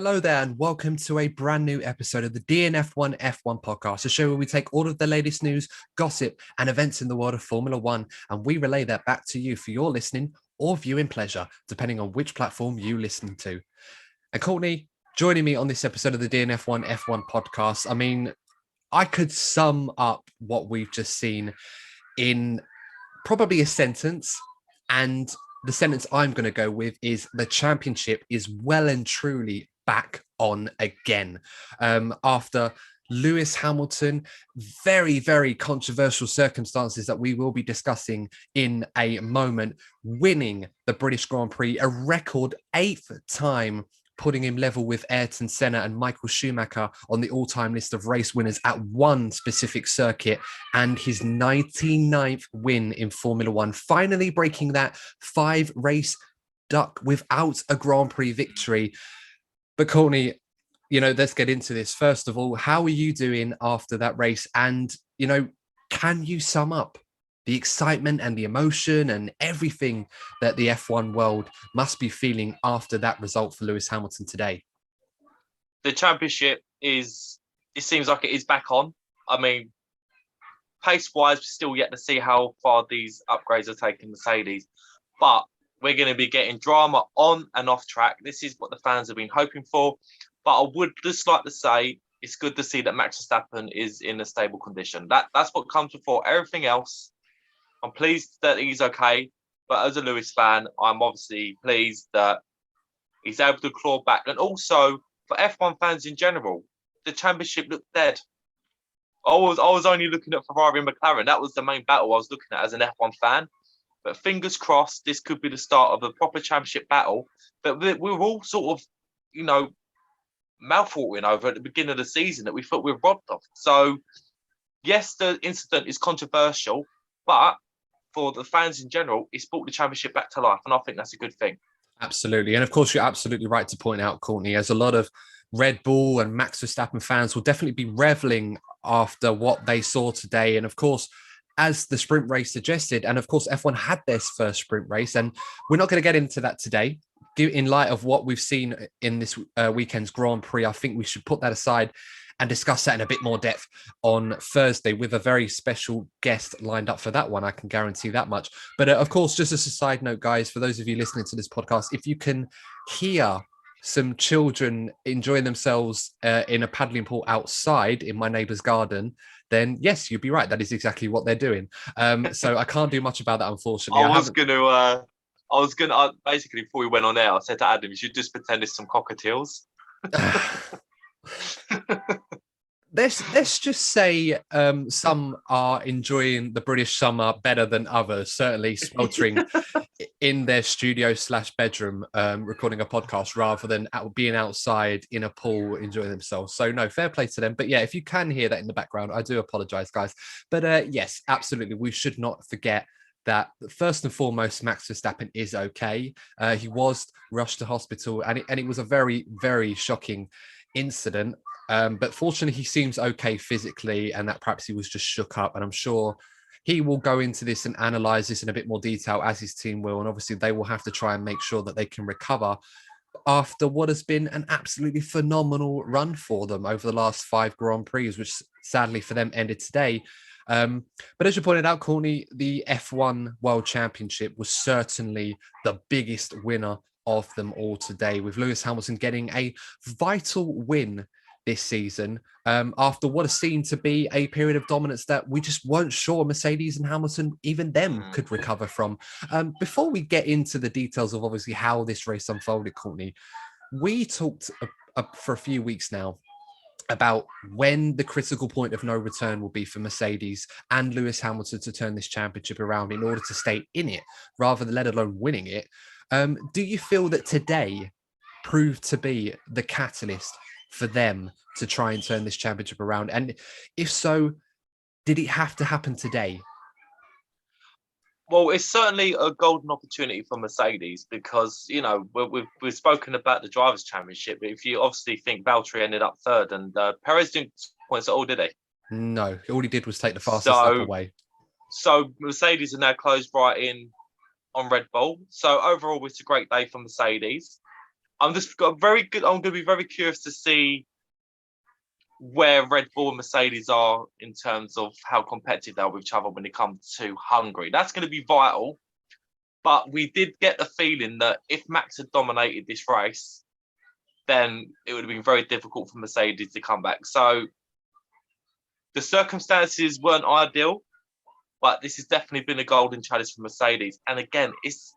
Hello there, and welcome to a brand new episode of the DNF1 F1 Podcast, a show where we take all of the latest news, gossip, and events in the world of Formula One, and we relay that back to you for your listening or viewing pleasure, depending on which platform you listen to. And Courtney, joining me on this episode of the DNF1 F1 Podcast, I mean, I could sum up what we've just seen in probably a sentence, and the sentence I'm going to go with is the championship is well and truly back on again. After Lewis Hamilton, very, very controversial circumstances that we will be discussing in a moment, winning the British Grand Prix, a record 8th time, putting him level with Ayrton Senna and Michael Schumacher on the all-time list of race winners at one specific circuit, and his 99th win in Formula One, finally breaking that 5-race duck without a Grand Prix victory. But Courtney, let's get into this. First of all, how are you doing after that race? And, can you sum up the excitement and the emotion and everything that the F1 world must be feeling after that result for Lewis Hamilton today? The championship it seems like it is back on. I mean, pace-wise, we're still yet to see how far these upgrades are taking Mercedes. But we're going to be getting drama on and off track. This is what the fans have been hoping for. But I would just like to say it's good to see that Max Verstappen is in a stable condition. That's what comes before everything else. I'm pleased that he's okay. But as a Lewis fan, I'm obviously pleased that he's able to claw back. And also, for F1 fans in general, the championship looked dead. I was only looking at Ferrari and McLaren. That was the main battle I was looking at as an F1 fan. But fingers crossed, this could be the start of a proper championship battle that we were all sort of, mouth-watering over at the beginning of the season that we thought we were robbed of. So, yes, the incident is controversial, but for the fans in general, it's brought the championship back to life, and I think that's a good thing. Absolutely. And of course, you're absolutely right to point out, Courtney, as a lot of Red Bull and Max Verstappen fans will definitely be reveling after what they saw today. And of course, as the sprint race suggested, and of course, F1 had their first sprint race, and we're not going to get into that today. In light of what we've seen in this weekend's Grand Prix, I think we should put that aside and discuss that in a bit more depth on Thursday with a very special guest lined up for that one. I can guarantee that much. But of course, just as a side note, guys, for those of you listening to this podcast, if you can hear some children enjoying themselves in a paddling pool outside in my neighbour's garden, then yes, you'd be right. That is exactly what they're doing. So I can't do much about that, unfortunately. I was gonna basically, before we went on air, I said to Adam, you should just pretend it's some cockatiels. Let's just say some are enjoying the British summer better than others, certainly sweltering in their studio/bedroom recording a podcast rather than being outside in a pool enjoying themselves. So no, fair play to them. But yeah, if you can hear that in the background, I do apologize, guys. But yes, absolutely, we should not forget that first and foremost, Max Verstappen is okay. He was rushed to hospital, and it was a very, very shocking incident. But fortunately, he seems okay physically, and that perhaps he was just shook up. And I'm sure he will go into this and analyze this in a bit more detail, as his team will. And obviously, they will have to try and make sure that they can recover after what has been an absolutely phenomenal run for them over the last 5 Grand Prix, which sadly for them ended today. But as you pointed out, Courtney, the F1 World Championship was certainly the biggest winner of them all today, with Lewis Hamilton getting a vital win this season after what has seemed to be a period of dominance that we just weren't sure Mercedes and Hamilton, even them, could recover from. Before we get into the details of obviously how this race unfolded, Courtney, we talked for a few weeks now about when the critical point of no return will be for Mercedes and Lewis Hamilton to turn this championship around in order to stay in it, rather than let alone winning it. Do you feel that today proved to be the catalyst for them to try and turn this championship around? And if so, did it have to happen today? Well, it's certainly a golden opportunity for Mercedes because, we've spoken about the Drivers' Championship. But if you obviously think Valtteri ended up third and Perez didn't points at all, did he? No, all he did was take the fastest lap away. So Mercedes are now closed right in on Red Bull. So overall, it's a great day for Mercedes. I'm going to be very curious to see where Red Bull and Mercedes are in terms of how competitive they are with each other when it comes to Hungary. That's going to be vital. But we did get the feeling that if Max had dominated this race, then it would have been very difficult for Mercedes to come back. So the circumstances weren't ideal, but this has definitely been a golden challenge for Mercedes. And again, it's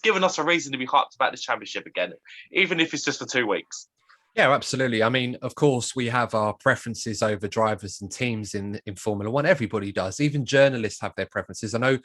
given us a reason to be hyped about this championship again, even if it's just for 2 weeks. Yeah, absolutely. I mean, of course, we have our preferences over drivers and teams in Formula One. Everybody does. Even journalists have their preferences. I know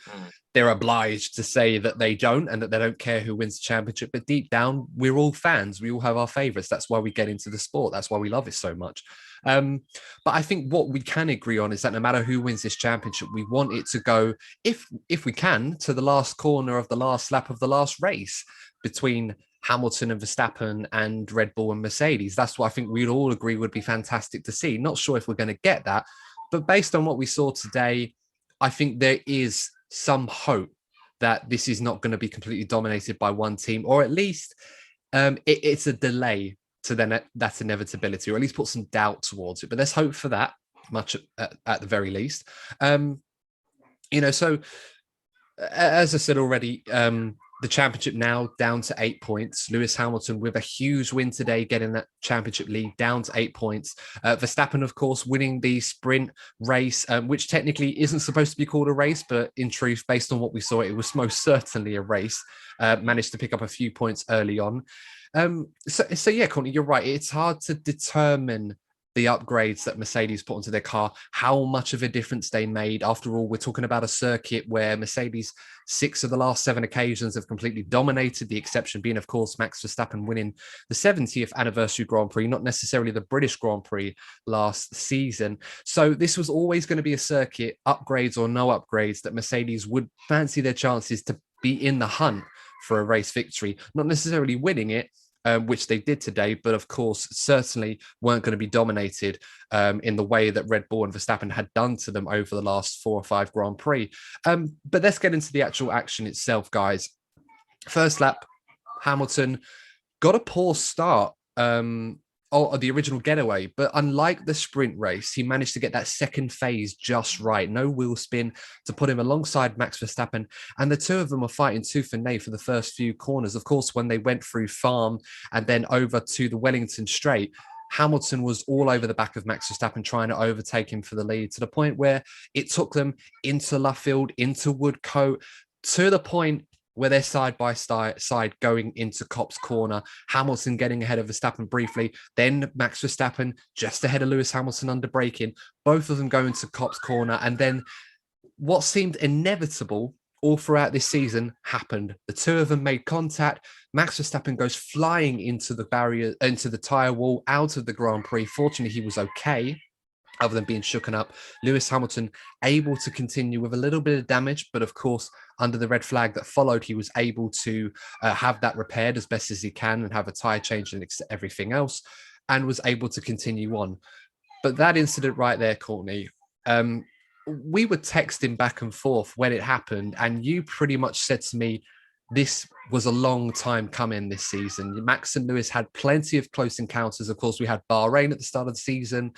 they're obliged to say that they don't and that they don't care who wins the championship. But deep down, we're all fans. We all have our favorites. That's why we get into the sport. That's why we love it so much. But I think what we can agree on is that no matter who wins this championship, we want it to go, if we can, to the last corner of the last lap of the last race between Hamilton and Verstappen and Red Bull and Mercedes. That's what I think we'd all agree would be fantastic to see. Not sure if we're going to get that, but based on what we saw today, I think there is some hope that this is not going to be completely dominated by one team, or at least it's a delay to then that inevitability, or at least put some doubt towards it. But let's hope for that much at the very least. So as I said already, the championship now down to 8 points. Lewis Hamilton with a huge win today, getting that championship lead down to 8 points. Verstappen, of course, winning the sprint race, which technically isn't supposed to be called a race, but in truth, based on what we saw, it was most certainly a race. Managed to pick up a few points early on. So yeah, Courtney, you're right. It's hard to determine the upgrades that Mercedes put onto their car, how much of a difference they made. After all, we're talking about a circuit where Mercedes, 6 of the last 7 occasions have completely dominated, the exception being, of course, Max Verstappen winning the 70th anniversary Grand Prix, not necessarily the British Grand Prix last season. So this was always going to be a circuit, upgrades or no upgrades, that Mercedes would fancy their chances to be in the hunt for a race victory, not necessarily winning it, which they did today, but of course, certainly weren't going to be dominated in the way that Red Bull and Verstappen had done to them over the last 4 or 5 Grand Prix. But let's get into the actual action itself, guys. First lap, Hamilton got a poor start of the original getaway, but unlike the sprint race, he managed to get that second phase just right. No wheel spin to put him alongside Max Verstappen, and the two of them were fighting tooth and nail for the first few corners. Of course, when they went through Farm and then over to the Wellington Straight, Hamilton was all over the back of Max Verstappen trying to overtake him for the lead, to the point where it took them into Luffield, into Woodcote, to the point where they're side by side going into Copse Corner. Hamilton getting ahead of Verstappen briefly, then Max Verstappen just ahead of Lewis Hamilton under braking, both of them going to Copse Corner. And then what seemed inevitable all throughout this season happened. The two of them made contact. Max Verstappen goes flying into the barrier, into the tyre wall, out of the Grand Prix. Fortunately, he was okay, other than being shooken up. Lewis Hamilton able to continue with a little bit of damage, but of course, under the red flag that followed, he was able to have that repaired as best as he can and have a tyre change and everything else, and was able to continue on. But that incident right there, Courtney, we were texting back and forth when it happened, and you pretty much said to me, this was a long time coming this season. Max and Lewis had plenty of close encounters. Of course, we had Bahrain at the start of the season.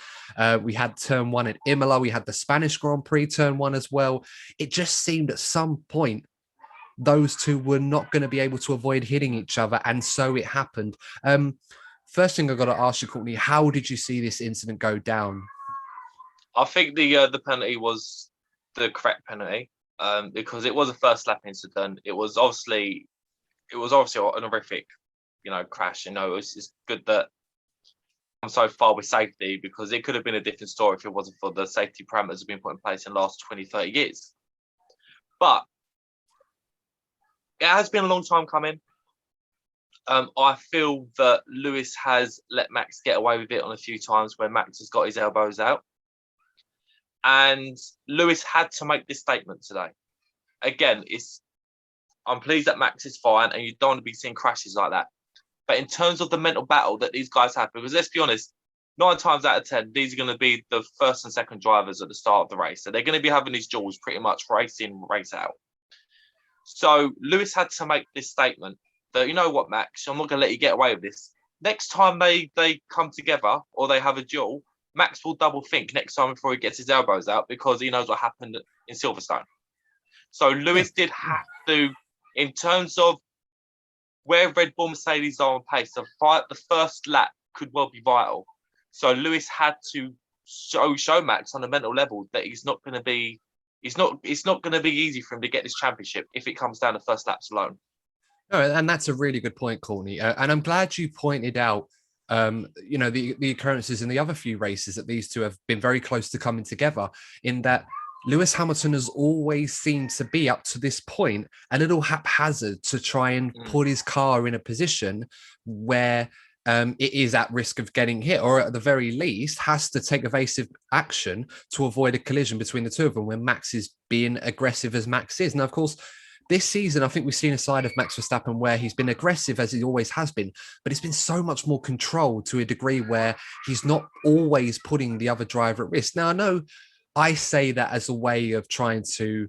We had turn 1 at Imola. We had the Spanish Grand Prix turn 1 as well. It just seemed at some point those two were not going to be able to avoid hitting each other. And so it happened. First thing I got to ask you, Courtney, how did you see this incident go down? I think the penalty was the correct penalty. Because it was a first lap incident. It was obviously an horrific, crash. It's good that I'm so far with safety, because it could have been a different story if it wasn't for the safety parameters that have been put in place in the last 20, 30 years. But it has been a long time coming. I feel that Lewis has let Max get away with it on a few times where Max has got his elbows out. And Lewis had to make this statement today. Again, I'm pleased that Max is fine, and you don't want to be seeing crashes like that. But in terms of the mental battle that these guys have, because let's be honest, 9 times out of 10, these are going to be the first and second drivers at the start of the race. So they're going to be having these duels pretty much race in, race out. So Lewis had to make this statement. that, you know what, Max, I'm not going to let you get away with this. Next time they come together or they have a duel, Max will double think next time before he gets his elbows out because he knows what happened in Silverstone. So Lewis did have to, in terms of where Red Bull Mercedes are on pace, the first lap could well be vital. So Lewis had to show Max on a mental level that it's not going to be easy for him to get this championship if it comes down to first laps alone. No, and that's a really good point, Courtney. And I'm glad you pointed out, the occurrences in the other few races that these two have been very close to coming together. In that Lewis Hamilton has always seemed to be, up to this point, a little haphazard to try and put his car in a position where it is at risk of getting hit, or at the very least has to take evasive action to avoid a collision between the two of them when Max is being aggressive as Max is. Now, of course, this season, I think we've seen a side of Max Verstappen where he's been aggressive as he always has been, but it's been so much more controlled to a degree where he's not always putting the other driver at risk. Now, I know I say that as a way of trying to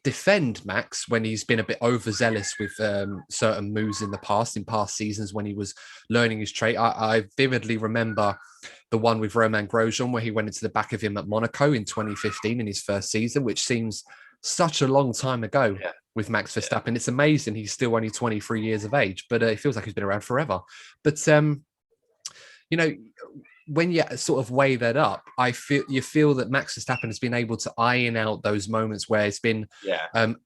defend Max when he's been a bit overzealous with certain moves in past seasons when he was learning his trade. I vividly remember the one with Romain Grosjean where he went into the back of him at Monaco in 2015 in his first season, which seems such a long time ago with Max Verstappen. It's amazing he's still only 23 years of age, but it feels like he's been around forever. But when you sort of weigh that up, you feel that Max Verstappen has been able to iron out those moments where it's been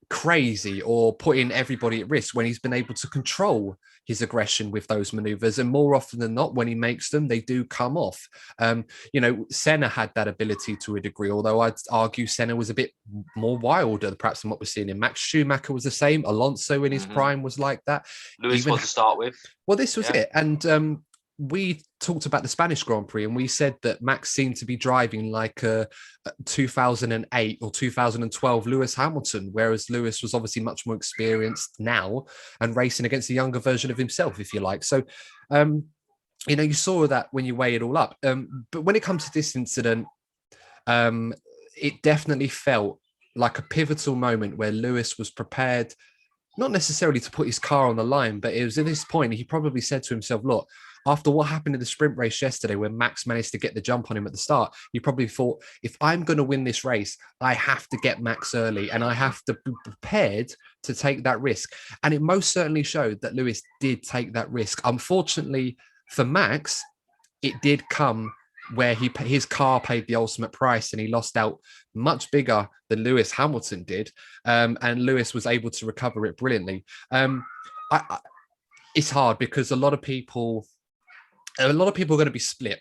crazy or putting everybody at risk, when he's been able to control his aggression with those maneuvers. And more often than not, when he makes them, they do come off. Senna had that ability to a degree, although I'd argue Senna was a bit more wilder, perhaps, than what we're seeing in Max. Schumacher was the same. Alonso in his prime was like that. Lewis was to start with. Well, this was it. And we talked about the Spanish Grand Prix, and we said that Max seemed to be driving like a 2008 or 2012 Lewis Hamilton, whereas Lewis was obviously much more experienced now and racing against a younger version of himself, if you like. So, you saw that when you weigh it all up. But when it comes to this incident, it definitely felt like a pivotal moment where Lewis was prepared, not necessarily to put his car on the line, but it was at this point he probably said to himself, look, after what happened in the sprint race yesterday, when Max managed to get the jump on him at the start, he probably thought, if I'm going to win this race, I have to get Max early and I have to be prepared to take that risk. And it most certainly showed that Lewis did take that risk. Unfortunately for Max, it did come where his car paid the ultimate price and he lost out much bigger than Lewis Hamilton did. And Lewis was able to recover it brilliantly. It's hard because a lot of people are going to be split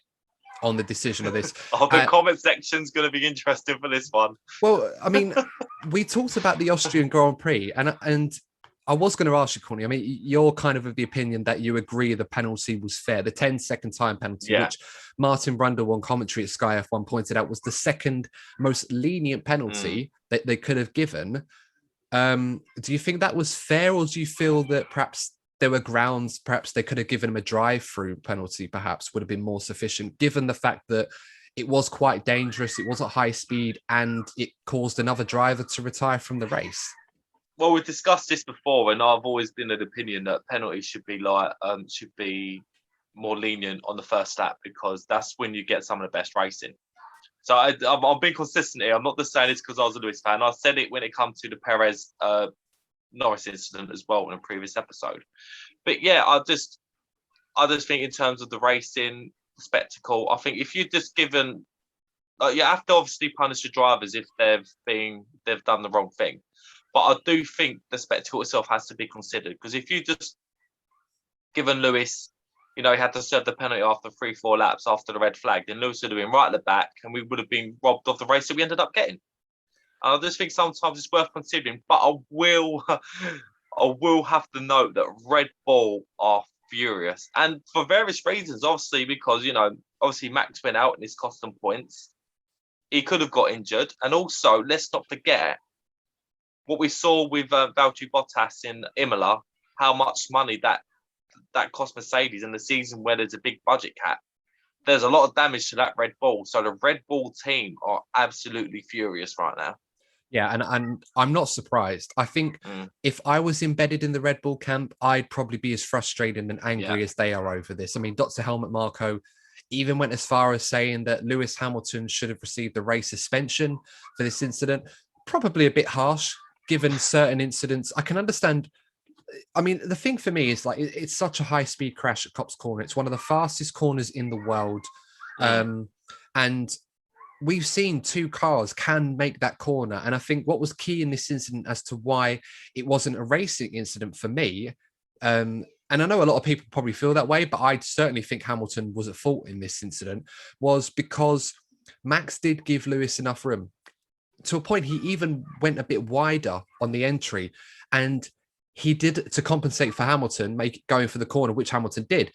on the decision of this. The comment section's going to be interesting for this one. Well, I mean, we talked about the Austrian Grand Prix, and I was going to ask you, Courtney, I mean, you're kind of the opinion that you agree the penalty was fair, the 10-second time penalty, which Martin Brundle on commentary at Sky F1 pointed out was the second most lenient penalty that they could have given. Do you think that was fair, or do you feel that perhaps there were grounds, perhaps they could have given him a drive-through penalty, perhaps would have been more sufficient, given the fact that it was quite dangerous, it was at high speed, and it caused another driver to retire from the race? Well, we've discussed this before, and I've always been of the opinion that penalties should be more lenient on the first lap, because that's when you get some of the best racing. So I'm being consistent here. I'm not just saying this because I was a Lewis fan. I said it when it comes to the Perez Norris incident as well in a previous episode. But yeah, I just think in terms of the racing spectacle, I think if you're just given, you have to obviously punish the drivers if they've done the wrong thing. But I do think the spectacle itself has to be considered, because if you just given Lewis, he had to serve the penalty after 3-4 laps after the red flag, then Lewis would have been right at the back and we would have been robbed of the race that we ended up getting. And I just think sometimes it's worth considering, but I will have to note that Red Bull are furious, and for various reasons, obviously, because, obviously Max went out and it's cost them points. He could have got injured. And also, let's not forget what we saw with Valtteri Bottas in Imola, how much money that cost Mercedes in the season where there's a big budget cap. There's a lot of damage to that Red Bull. So the Red Bull team are absolutely furious right now. Yeah, and I'm not surprised. I think if I was embedded in the Red Bull camp, I'd probably be as frustrated and angry as they are over this. I mean, Dr. Helmut Marko even went as far as saying that Lewis Hamilton should have received a race suspension for this incident. Probably a bit harsh, given certain incidents. I can understand. I mean, the thing for me is like it's such a high-speed crash at Copse Corner. It's one of the fastest corners in the world, and we've seen two cars can make that corner. And I think what was key in this incident as to why it wasn't a racing incident for me, and I know a lot of people probably feel that way, but I certainly think Hamilton was at fault in this incident, was because Max did give Lewis enough room. To a point, he even went a bit wider on the entry, and he did to compensate for Hamilton, going for the corner, which Hamilton did.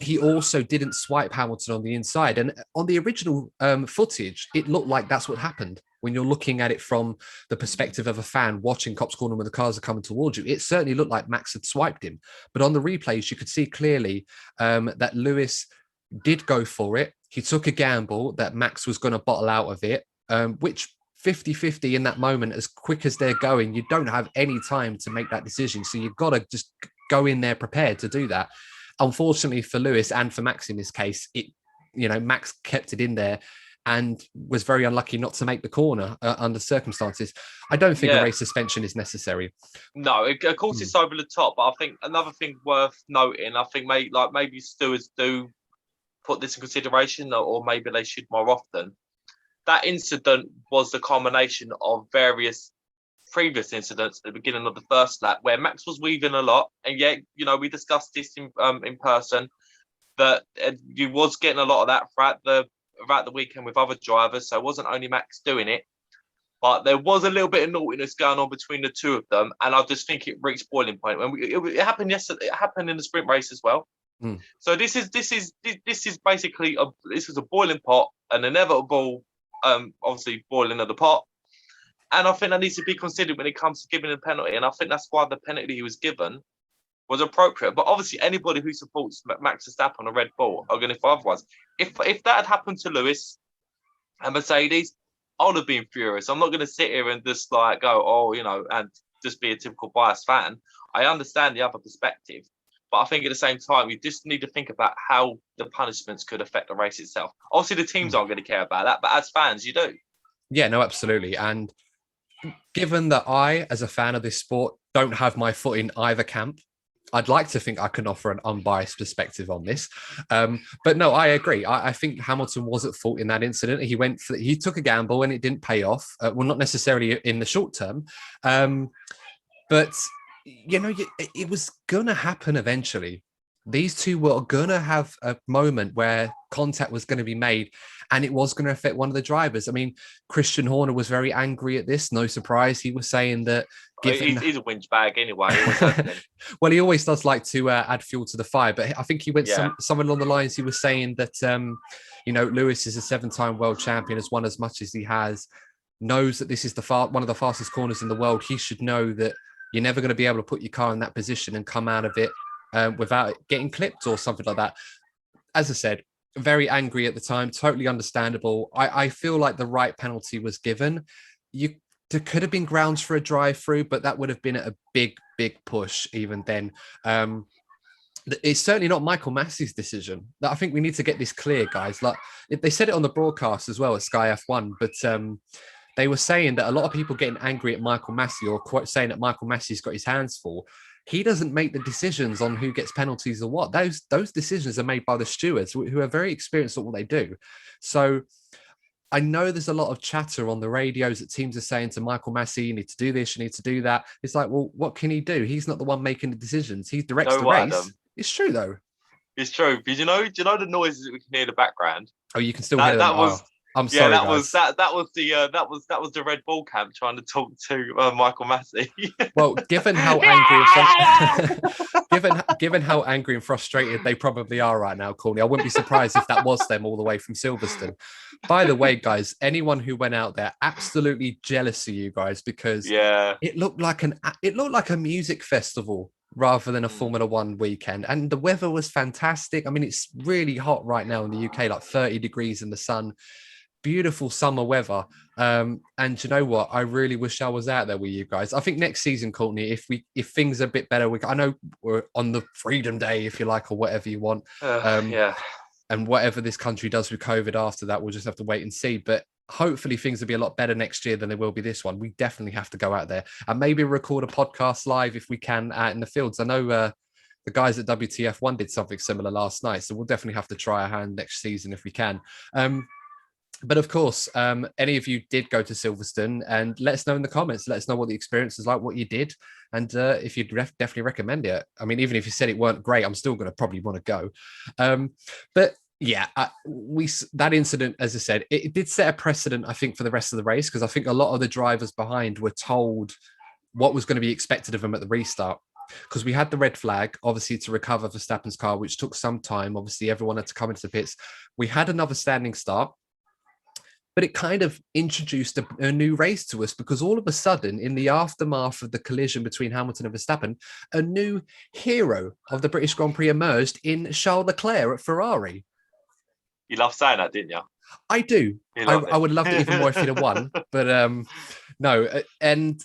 He also didn't swipe Hamilton on the inside. And on the original footage, it looked like that's what happened. When you're looking at it from the perspective of a fan watching Copse Corner when the cars are coming towards you, it certainly looked like Max had swiped him. But on the replays, you could see clearly that Lewis did go for it. He took a gamble that Max was going to bottle out of it, which 50-50 in that moment, as quick as they're going, you don't have any time to make that decision. So you've got to just go in there prepared to do that. Unfortunately for Lewis and for Max in this case, Max kept it in there and was very unlucky not to make the corner under circumstances. I don't think a race suspension is necessary. No, of course it's over the top, but I think another thing worth noting, I think maybe stewards do put this in consideration, or maybe they should more often. That incident was the culmination of various previous incidents at the beginning of the first lap where Max was weaving a lot, and we discussed this in person, that you was getting a lot of that throughout the weekend with other drivers. So it wasn't only Max doing it, but there was a little bit of naughtiness going on between the two of them, and I just think it reached boiling point when it happened yesterday. It happened in the sprint race as well. So this is basically a boiling pot, an inevitable, obviously boiling of the pot. And I think that needs to be considered when it comes to giving a penalty. And I think that's why the penalty he was given was appropriate. But obviously, anybody who supports Max Verstappen on a Red Bull are going to feel otherwise. If that had happened to Lewis and Mercedes, I would have been furious. I'm not going to sit here and just like go, and just be a typical biased fan. I understand the other perspective. But I think at the same time, you just need to think about how the punishments could affect the race itself. Obviously, the teams aren't going to care about that. But as fans, you do. Yeah, no, absolutely. And given that I, as a fan of this sport, don't have my foot in either camp, I'd like to think I can offer an unbiased perspective on this. But no, I agree. I think Hamilton was at fault in that incident. He took a gamble and it didn't pay off. Well, not necessarily in the short term. But, it was going to happen eventually. These two were going to have a moment where contact was going to be made, and it was going to affect one of the drivers. I mean, Christian Horner was very angry at this. No surprise. He was saying that... He's a whinge bag anyway. Well, he always does like to add fuel to the fire, but I think he went somewhere along the lines. He was saying that, Lewis is a 7-time world champion, has won as much as he has, knows that this is one of the fastest corners in the world. He should know that you're never going to be able to put your car in that position and come out of it without getting clipped or something like that. As I said, very angry at the time, totally understandable. I feel like the right penalty was given. There could have been grounds for a drive-through, but that would have been a big, big push even then. It's certainly not Michael Massey's decision. I think we need to get this clear, guys. Like they said it on the broadcast as well at Sky F1, but they were saying that a lot of people getting angry at Michael Massey or saying that Michael Massey's got his hands full. He doesn't make the decisions on who gets penalties or what. Those decisions are made by the stewards who are very experienced at what they do. So I know there's a lot of chatter on the radios that teams are saying to Michael Massey, you need to do this, you need to do that. It's like, well, what can he do? He's not the one making the decisions. He directs the race. Adam. It's true, though. It's true. Because do you know the noises that we can hear in the background? Oh, you can still hear them. I'm sorry, that guys. That was the Red Bull camp trying to talk to Michael Massey. Well, given how angry and frustrated they probably are right now, Courtney, I wouldn't be surprised if that was them all the way from Silverstone. By the way, guys, anyone who went out there, absolutely jealous of you guys because it looked like a music festival rather than a Formula One weekend, and the weather was fantastic. I mean, it's really hot right now in the UK, like 30 degrees in the sun. beautiful summer weather. And you know what? I really wish I was out there with you guys. I think next season, Courtney, if things are a bit better, I know we're on the Freedom Day, if you like, or whatever you want. Yeah. And whatever this country does with COVID after that, we'll just have to wait and see. But hopefully things will be a lot better next year than they will be this one. We definitely have to go out there and maybe record a podcast live if we can out in the fields. I know the guys at WTF1 did something similar last night, so we'll definitely have to try our hand next season if we can. But of course, any of you did go to Silverstone, and let us know in the comments. Let us know what the experience was like, what you did, and if you'd definitely recommend it. I mean, even if you said it weren't great, I'm still going to probably want to go. But yeah, that incident, as I said, it did set a precedent, I think, for the rest of the race, because I think a lot of the drivers behind were told what was going to be expected of them at the restart. Because we had the red flag, obviously, to recover Verstappen's car, which took some time. Obviously, everyone had to come into the pits. We had another standing start, but it kind of introduced a new race to us, because all of a sudden, in the aftermath of the collision between Hamilton and Verstappen, a new hero of the British Grand Prix emerged in Charles Leclerc at Ferrari. You love saying that, didn't you? I do. I would love it even more if he'd have won, but no. And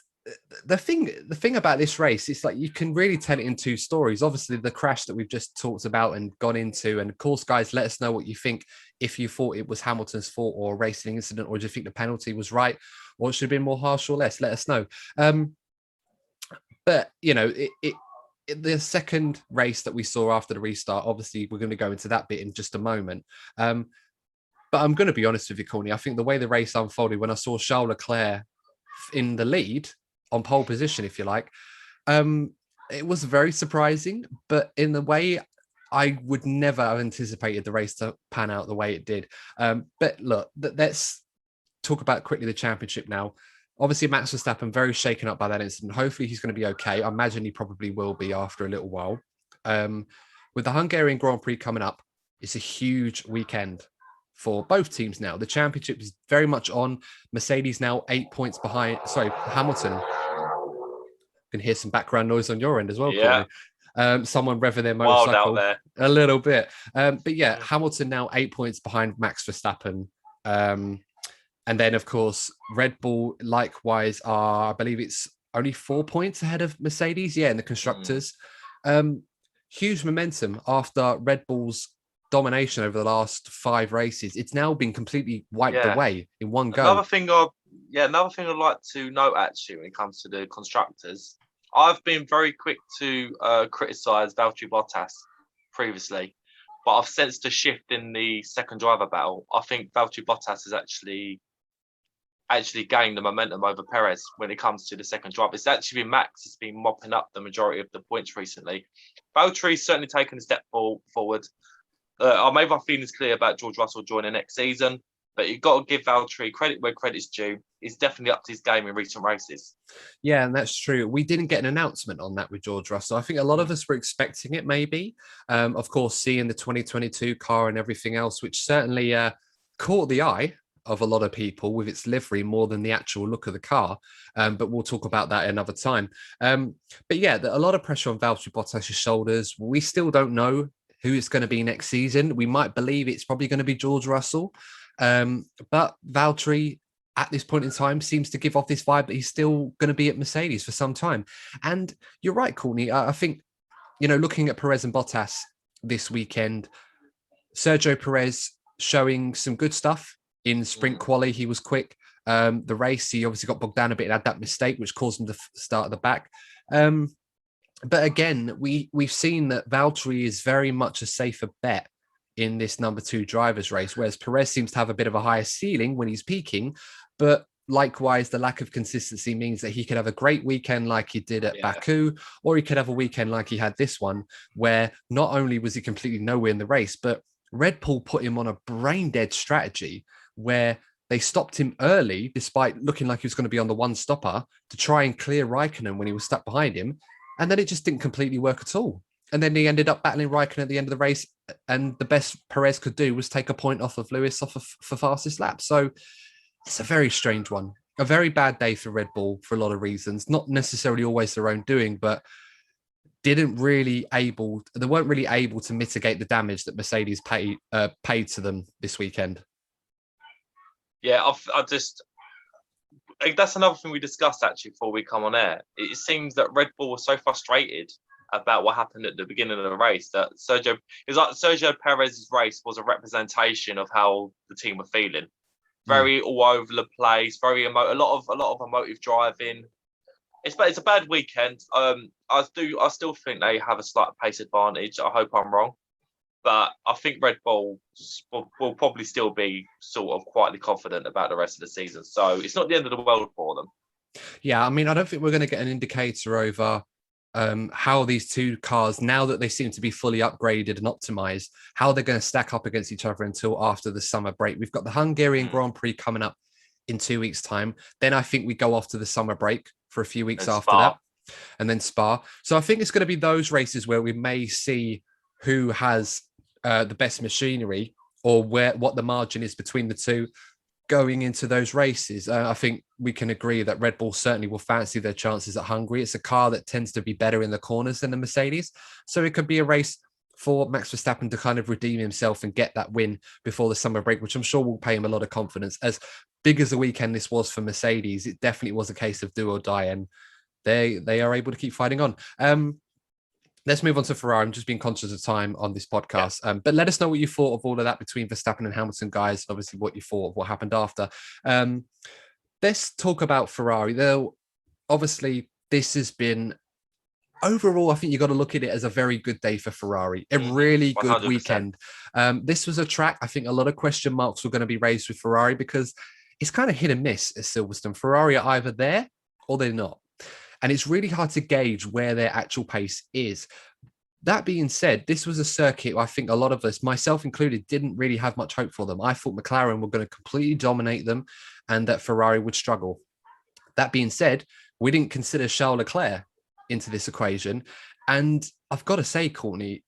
the thing about this race is, like, you can really tell it in two stories. Obviously, the crash that we've just talked about and gone into, and of course, guys, let us know what you think. If you thought it was Hamilton's fault or a racing incident, or do you think the penalty was right, or it should have been more harsh or less? Let us know. But you know, the second race that we saw after the restart, obviously, we're going to go into that bit in just a moment. But I'm going to be honest with you, Courtney. I think the way the race unfolded, when I saw Charles Leclerc in the lead, on pole position, if you like, it was very surprising, but in the way I would never have anticipated the race to pan out the way it did. But look, let's talk about quickly the championship now. Obviously, Max Verstappen very shaken up by that incident. Hopefully he's going to be okay. I imagine he probably will be after a little while. With the Hungarian Grand Prix coming up, it's a huge weekend for both teams now. The championship is very much on. Mercedes now 8 points behind. Sorry, Hamilton. You can hear some background noise on your end as well, Yeah. Courtney. Someone revving their motorcycle Wild out there. a little bit. But yeah, Hamilton now 8 points behind Max Verstappen. And then, of course, Red Bull likewise are, I believe it's only 4 points ahead of Mercedes. Yeah, in the constructors. Huge momentum after Red Bull's domination over the last 5 races. It's now been completely wiped away in one go. Another thing I'd like to note, actually, when it comes to the constructors, I've been very quick to criticise Valtteri Bottas previously, but I've sensed a shift in the second driver battle. I think Valtteri Bottas has actually gained the momentum over Perez when it comes to the second drive. It's actually been Max that's been mopping up the majority of the points recently. Valtteri's certainly taken a step forward. I made my feelings clear about George Russell joining next season, but you've got to give Valtteri credit where credit's due. He's definitely up to his game in recent races. Yeah, and that's true. We didn't get an announcement on that with George Russell. I think a lot of us were expecting it, maybe. Of course, seeing the 2022 car and everything else, which certainly caught the eye of a lot of people with its livery more than the actual look of the car. But we'll talk about that another time. But yeah, a lot of pressure on Valtteri Bottas' shoulders. We still don't know who it's going to be next season. We might believe it's probably going to be George Russell. But Valtteri, at this point in time, seems to give off this vibe that he's still going to be at Mercedes for some time. And you're right, Courtney. I think, looking at Perez and Bottas this weekend, Sergio Perez showing some good stuff in sprint quali. He was quick. The race, he obviously got bogged down a bit and had that mistake, which caused him to start at the back. But again, we've seen that Valtteri is very much a safer bet in this number 2 drivers race, whereas Perez seems to have a bit of a higher ceiling when he's peaking. But likewise, the lack of consistency means that he could have a great weekend like he did at Baku, or he could have a weekend like he had this one, where not only was he completely nowhere in the race, but Red Bull put him on a brain-dead strategy where they stopped him early, despite looking like he was going to be on the one stopper, to try and clear Raikkonen when he was stuck behind him. And then it just didn't completely work at all. And then he ended up battling Raikkonen at the end of the race. And the best Perez could do was take a point off of Lewis for fastest lap. So it's a very strange one. A very bad day for Red Bull for a lot of reasons. Not necessarily always their own doing, but they weren't really able to mitigate the damage that Mercedes paid to them this weekend. Yeah, that's another thing we discussed actually before we come on air. It seems that Red Bull was so frustrated about what happened at the beginning of the race that Sergio Perez's race was a representation of how the team were feeling. Very all over the place, very a lot of emotive driving. It's a bad weekend. I still think they have a slight pace advantage. I hope I'm wrong, but I think Red Bull will probably still be sort of quietly confident about the rest of the season. So it's not the end of the world for them. Yeah, I mean, I don't think we're going to get an indicator over how these two cars, now that they seem to be fully upgraded and optimized, how they're going to stack up against each other until after the summer break. We've got the Hungarian Grand Prix coming up in 2 weeks' time. Then I think we go off to the summer break for a few weeks after that, and then Spa. So I think it's going to be those races where we may see who has the best machinery, or what the margin is between the two going into those races. I think we can agree that Red Bull certainly will fancy their chances at Hungary. It's a car that tends to be better in the corners than the Mercedes. So it could be a race for Max Verstappen to kind of redeem himself and get that win before the summer break, which I'm sure will pay him a lot of confidence. As big as the weekend this was for Mercedes, it definitely was a case of do or die, and they are able to keep fighting on. Let's move on to Ferrari. I'm just being conscious of time on this podcast. Yeah. But let us know what you thought of all of that between Verstappen and Hamilton, guys. Obviously, what you thought of what happened after. Let's talk about Ferrari. Though, obviously, this has been, overall, I think you've got to look at it as a very good day for Ferrari. A really good 100%. Weekend. This was a track, I think a lot of question marks were going to be raised with Ferrari because it's kind of hit and miss at Silverstone. Ferrari are either there or they're not. And it's really hard to gauge where their actual pace is. That being said, this was a circuit I think a lot of us, myself included, didn't really have much hope for them. I thought McLaren were going to completely dominate them and that Ferrari would struggle. That being said, we didn't consider Charles Leclerc into this equation. And I've got to say, Courtney,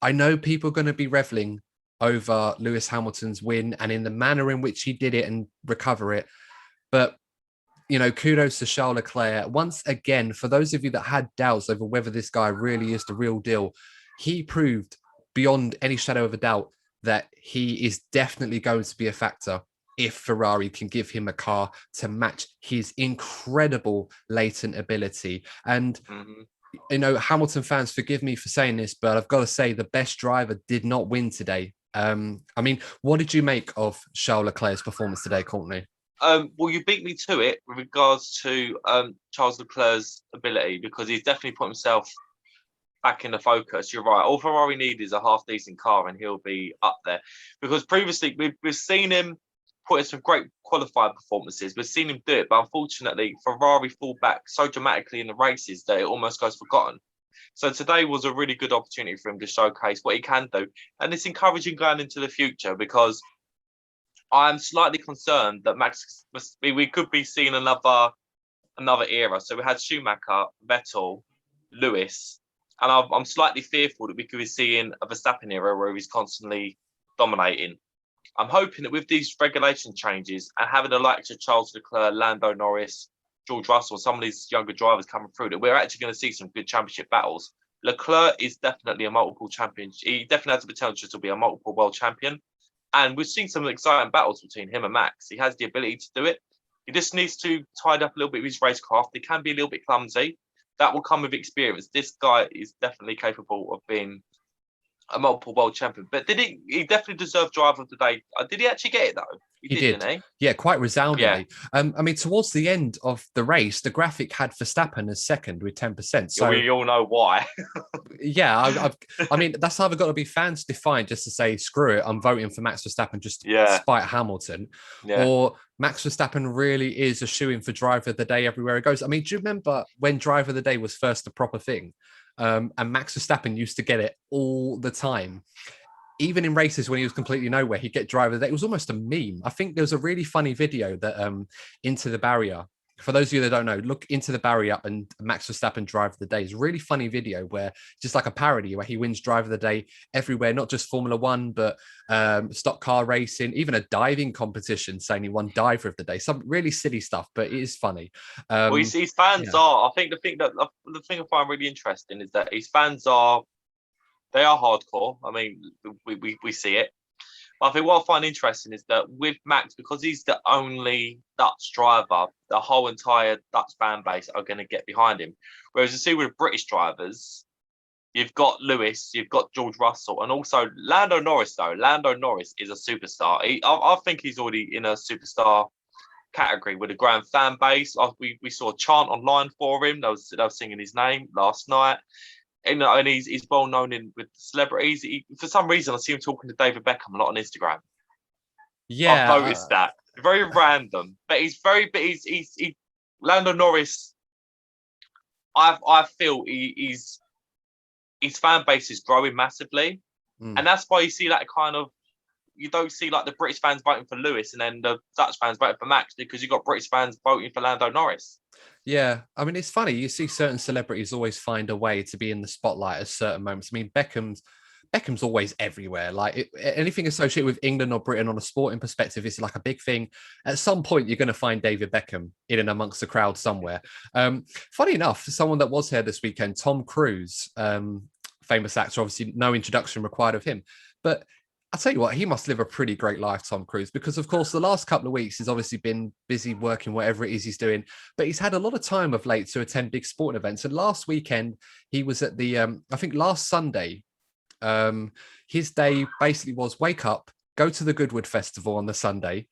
I know people are going to be reveling over Lewis Hamilton's win and in the manner in which he did it and recover it. But you know, kudos to Charles Leclerc. Once again, for those of you that had doubts over whether this guy really is the real deal, he proved beyond any shadow of a doubt that he is definitely going to be a factor if Ferrari can give him a car to match his incredible latent ability. And, you know, Hamilton fans, forgive me for saying this, but I've got to say the best driver did not win today. I mean, what did you make of Charles Leclerc's performance today, Courtney? Well, you beat me to it with regards to Charles Leclerc's ability because he's definitely put himself back in the focus. You're right. All Ferrari need is a half-decent car and he'll be up there. Because previously we've seen him put in some great qualified performances. We've seen him do it, but unfortunately Ferrari fall back so dramatically in the races that it almost goes forgotten. So today was a really good opportunity for him to showcase what he can do. And it's encouraging going into the future because I'm slightly concerned that we could be seeing another era. So we had Schumacher, Vettel, Lewis, and I'm slightly fearful that we could be seeing a Verstappen era where he's constantly dominating. I'm hoping that with these regulation changes and having the likes of Charles Leclerc, Lando Norris, George Russell, some of these younger drivers coming through, that we're actually going to see some good championship battles. Leclerc is definitely a multiple champion. He definitely has the potential to be a multiple world champion. And we've seen some exciting battles between him and Max. He has the ability to do it. He just needs to tidy up a little bit with his racecraft. He can be a little bit clumsy. That will come with experience. This guy is definitely capable of being a multiple world champion. But he definitely deserved driver of the day. Did he actually get it, though? He did. Didn't he? Yeah, quite resoundingly. Yeah. I mean, towards the end of the race, the graphic had Verstappen as second with 10%. So we all know why. Yeah, I mean, that's either got to be fans defined just to say, screw it, I'm voting for Max Verstappen just to spite Hamilton. Yeah. Or Max Verstappen really is a shoo-in for driver of the day everywhere it goes. I mean, do you remember when driver of the day was first a proper thing? And Max Verstappen used to get it all the time. Even in races when he was completely nowhere, he'd get driver of the day. It was almost a meme. I think there was a really funny video that Into the Barrier. For those of you that don't know, look Into the Barrier and Max Verstappen driver of the day. It's a really funny video where just like a parody where he wins driver of the day everywhere, not just Formula One, but stock car racing, even a diving competition saying he won diver of the day. Some really silly stuff, but it is funny. Well, his fans are. I think the thing I find really interesting is that his fans are. They are hardcore. I mean, we see it. I think what I find interesting is that with Max, because he's the only Dutch driver, the whole entire Dutch fan base are going to get behind him. Whereas you see with British drivers, you've got Lewis, you've got George Russell, and also Lando Norris, though. Lando Norris is a superstar. I think he's already in a superstar category with a grand fan base. We saw a chant online for him. They were singing his name last night. And he's well known with celebrities. For some reason, I see him talking to David Beckham a lot on Instagram. Yeah, I've noticed that. Very random, but he's Lando Norris. I feel his fan base is growing massively, and that's why you see that kind of. You don't see like the British fans voting for Lewis and then the Dutch fans voting for Max, because you've got British fans voting for Lando Norris. Yeah, I mean, it's funny. You see certain celebrities always find a way to be in the spotlight at certain moments. I mean, Beckham's always everywhere. Like anything associated with England or Britain on a sporting perspective is like a big thing. At some point, you're going to find David Beckham in and amongst the crowd somewhere. Funny enough, someone that was here this weekend, Tom Cruise, famous actor, obviously no introduction required of him, but I'll tell you what, he must live a pretty great life, Tom Cruise, because, of course, the last couple of weeks he's obviously been busy working whatever it is he's doing, but he's had a lot of time of late to attend big sporting events. And last weekend, he was at the, I think last Sunday, his day basically was wake up, go to the Goodwood Festival on the Sunday,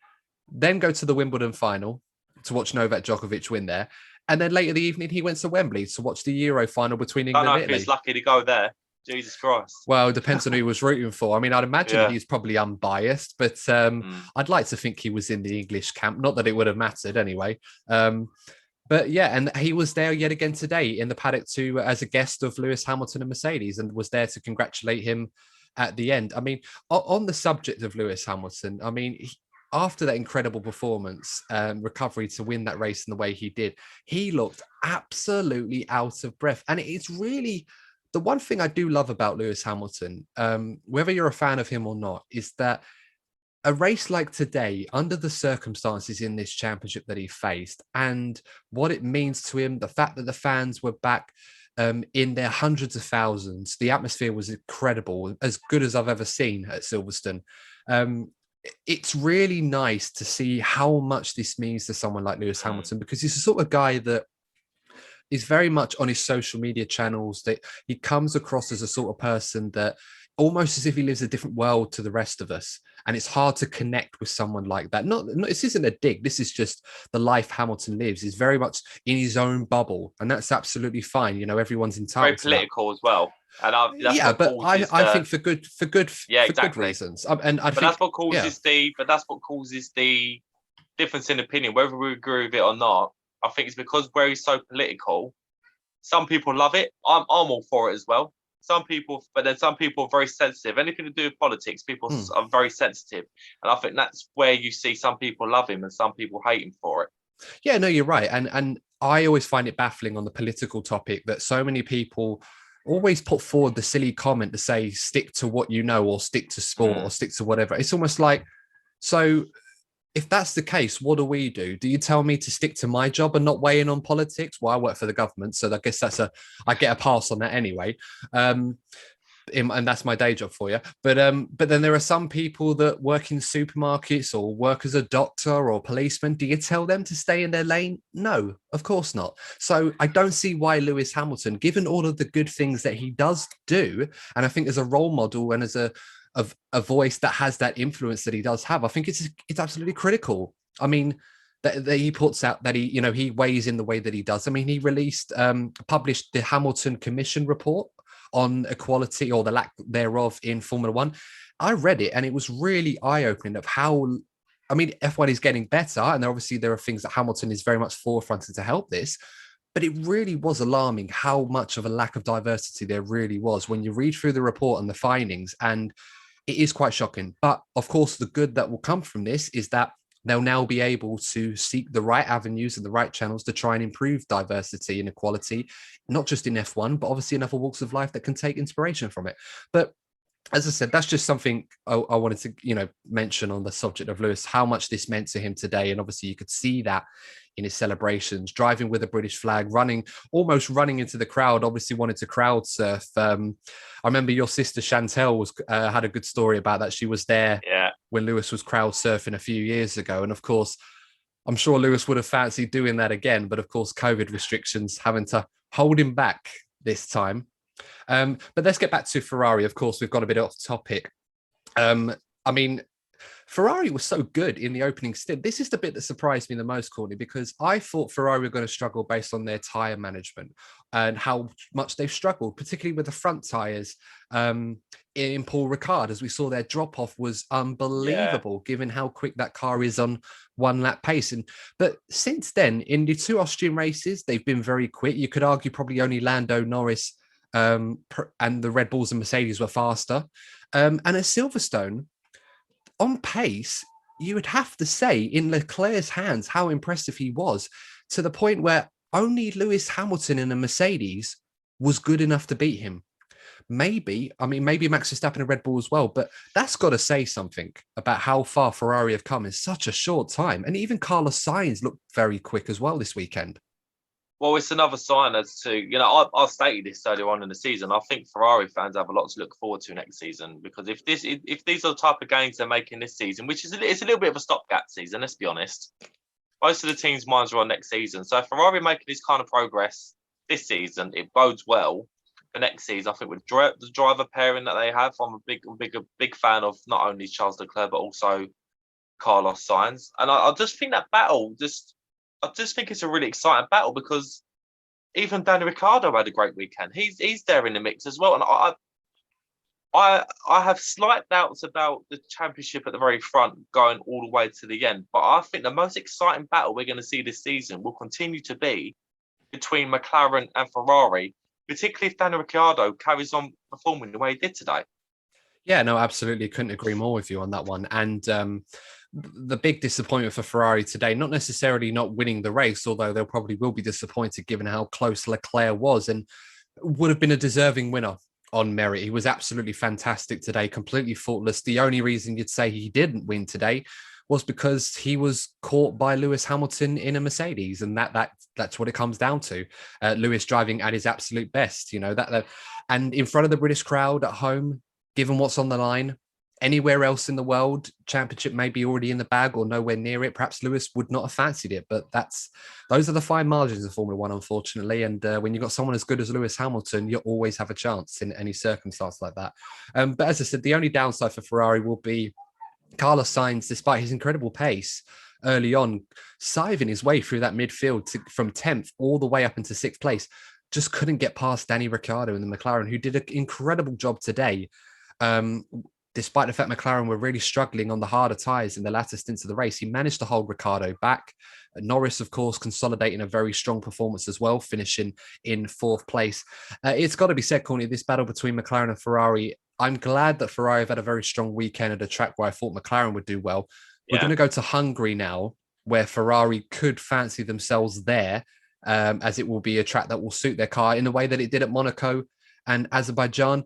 then go to the Wimbledon final to watch Novak Djokovic win there. And then later the evening, he went to Wembley to watch the Euro final between England and Italy. He's lucky to go there. Jesus Christ. Well, it depends on who he was rooting for. I mean, I'd imagine he's probably unbiased, but I'd like to think he was in the English camp. Not that it would have mattered anyway. But yeah, and he was there yet again today in the paddock as a guest of Lewis Hamilton and Mercedes, and was there to congratulate him at the end. I mean, on the subject of Lewis Hamilton, I mean, after that incredible performance, recovery to win that race in the way he did, he looked absolutely out of breath. And it's really... The one thing I do love about Lewis Hamilton, whether you're a fan of him or not, is that a race like today, under the circumstances in this championship that he faced and what it means to him, the fact that the fans were back in their hundreds of thousands, the atmosphere was incredible, as good as I've ever seen at Silverstone. It's really nice to see how much this means to someone like Lewis Hamilton, because he's the sort of guy that is very much on his social media channels, that he comes across as a sort of person that almost as if he lives a different world to the rest of us. And it's hard to connect with someone like that. Not this isn't a dig. This is just the life Hamilton lives. He's very much in his own bubble. And that's absolutely fine. You know, everyone's entitled to that. Very political as well. And I think for good reasons. But that's what causes the difference in opinion, whether we agree with it or not. I think it's because where he's so political, some people love it. I'm all for it as well. But then some people are very sensitive. Anything to do with politics, people are very sensitive. And I think that's where you see some people love him and some people hate him for it. Yeah, no, you're right. And I always find it baffling on the political topic that so many people always put forward the silly comment to say, stick to what you know, or stick to sport, or stick to whatever. It's almost like, so if that's the case, what do we do? Do you tell me to stick to my job and not weigh in on politics? Well, I work for the government, so I guess I get a pass on that anyway. And that's my day job for you. But then there are some people that work in supermarkets or work as a doctor or policeman. Do you tell them to stay in their lane? No, of course not. So I don't see why Lewis Hamilton, given all of the good things that he does do, and I think as a role model and as a voice that has that influence that he does have, I think it's absolutely critical. I mean, that he puts out that he weighs in the way that he does. I mean, he published the Hamilton Commission report on equality, or the lack thereof, in Formula One. I read it and it was really eye-opening of how, I mean, F1 is getting better, and obviously there are things that Hamilton is very much forefronted to help this. But it really was alarming how much of a lack of diversity there really was when you read through the report and the findings, and it is quite shocking. But of course, the good that will come from this is that they'll now be able to seek the right avenues and the right channels to try and improve diversity and equality, not just in F1, but obviously in other walks of life that can take inspiration from it. But as I said, that's just something I wanted to, mention on the subject of Lewis, how much this meant to him today. And obviously you could see that in his celebrations, driving with a British flag, almost running into the crowd, obviously wanted to crowd surf. I remember your sister Chantel had a good story about that. She was there when Lewis was crowd surfing a few years ago. And of course, I'm sure Lewis would have fancied doing that again. But of course, COVID restrictions having to hold him back this time. But let's get back to Ferrari. Of course, we've got a bit off topic. Ferrari was so good in the opening stint. This is the bit that surprised me the most, Courtney, because I thought Ferrari were going to struggle based on their tyre management and how much they've struggled, particularly with the front tyres in Paul Ricard. As we saw, their drop-off was unbelievable, given how quick that car is on one-lap pace. But since then, in the 2 Austrian races, they've been very quick. You could argue probably only Lando Norris and the Red Bulls and Mercedes were faster. And at Silverstone, on pace, you would have to say in Leclerc's hands how impressive he was, to the point where only Lewis Hamilton in a Mercedes was good enough to beat him. Maybe Max Verstappen and Red Bull as well, but that's got to say something about how far Ferrari have come in such a short time. And even Carlos Sainz looked very quick as well this weekend. Well, it's another sign as to, I stated this earlier on in the season. I think Ferrari fans have a lot to look forward to next season, because if these are the type of gains they're making this season, which is it's a little bit of a stopgap season, let's be honest. Most of the teams' minds are on next season. So if Ferrari making this kind of progress this season, it bodes well for next season. I think with the driver pairing that they have, I'm a big fan of not only Charles Leclerc but also Carlos Sainz. And I just think that battle I just think it's a really exciting battle, because even Danny Ricciardo had a great weekend. He's there in the mix as well. And I have slight doubts about the championship at the very front going all the way to the end. But I think the most exciting battle we're going to see this season will continue to be between McLaren and Ferrari, particularly if Danny Ricciardo carries on performing the way he did today. Yeah, no, absolutely. Couldn't agree more with you on that one. And the big disappointment for Ferrari today, not necessarily not winning the race, although they probably will be disappointed given how close Leclerc was and would have been a deserving winner on merit. He was absolutely fantastic today, completely faultless. The only reason you'd say he didn't win today was because he was caught by Lewis Hamilton in a Mercedes, and that's what it comes down to. Lewis driving at his absolute best, and in front of the British crowd at home, given what's on the line. Anywhere else in the world, championship may be already in the bag or nowhere near it. Perhaps Lewis would not have fancied it, but those are the fine margins of Formula One, unfortunately. And when you've got someone as good as Lewis Hamilton, you always have a chance in any circumstance like that. But as I said, the only downside for Ferrari will be Carlos Sainz, despite his incredible pace early on, siving his way through that midfield from 10th all the way up into 6th place, just couldn't get past Danny Ricciardo in the McLaren, who did an incredible job today. Despite the fact McLaren were really struggling on the harder tyres in the latter stints of the race, he managed to hold Ricciardo back. Norris, of course, consolidating a very strong performance as well, finishing in 4th place. It's got to be said, Courtney, this battle between McLaren and Ferrari, I'm glad that Ferrari have had a very strong weekend at a track where I thought McLaren would do well. We're going to go to Hungary now, where Ferrari could fancy themselves there, as it will be a track that will suit their car in the way that it did at Monaco and Azerbaijan.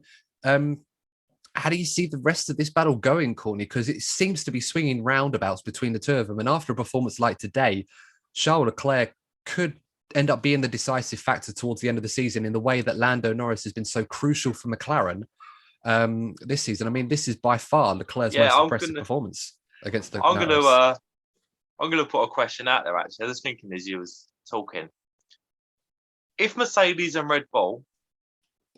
How do you see the rest of this battle going, Courtney? Because it seems to be swinging roundabouts between the two of them. And after a performance like today, Charles Leclerc could end up being the decisive factor towards the end of the season in the way that Lando Norris has been so crucial for McLaren this season. I mean, this is by far Leclerc's most impressive performance against the I'm going to put a question out there, actually. I was thinking as you was talking. If Mercedes and Red Bull,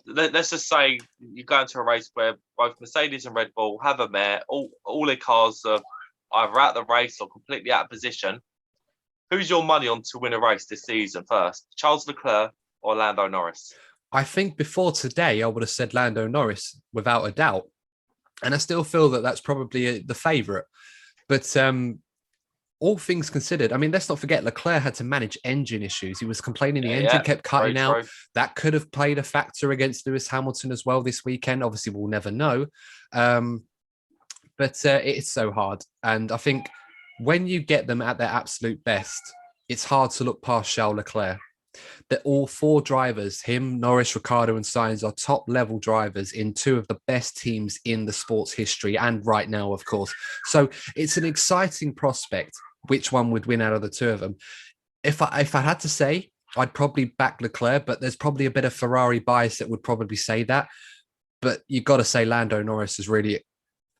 let's just say you go into a race where both Mercedes and Red Bull have a mare, all their cars are either out of the race or completely out of position. Who's your money on to win a race this season first? Charles Leclerc or Lando Norris? I think before today, I would have said Lando Norris without a doubt. And I still feel that that's probably the favourite. But all things considered, I mean, let's not forget Leclerc had to manage engine issues. He was complaining the engine kept cutting out. That could have played a factor against Lewis Hamilton as well this weekend. Obviously, we'll never know. But it's so hard. And I think when you get them at their absolute best, it's hard to look past Charles Leclerc. that all four drivers, him, Norris, Ricciardo, and Sainz, are top level drivers in two of the best teams in the sport's history, and right now, of course. So it's an exciting prospect. Which one would win out of the two of them? If I had to say, I'd probably back Leclerc, but there's probably a bit of Ferrari bias that would probably say that. But you've got to say Lando Norris has really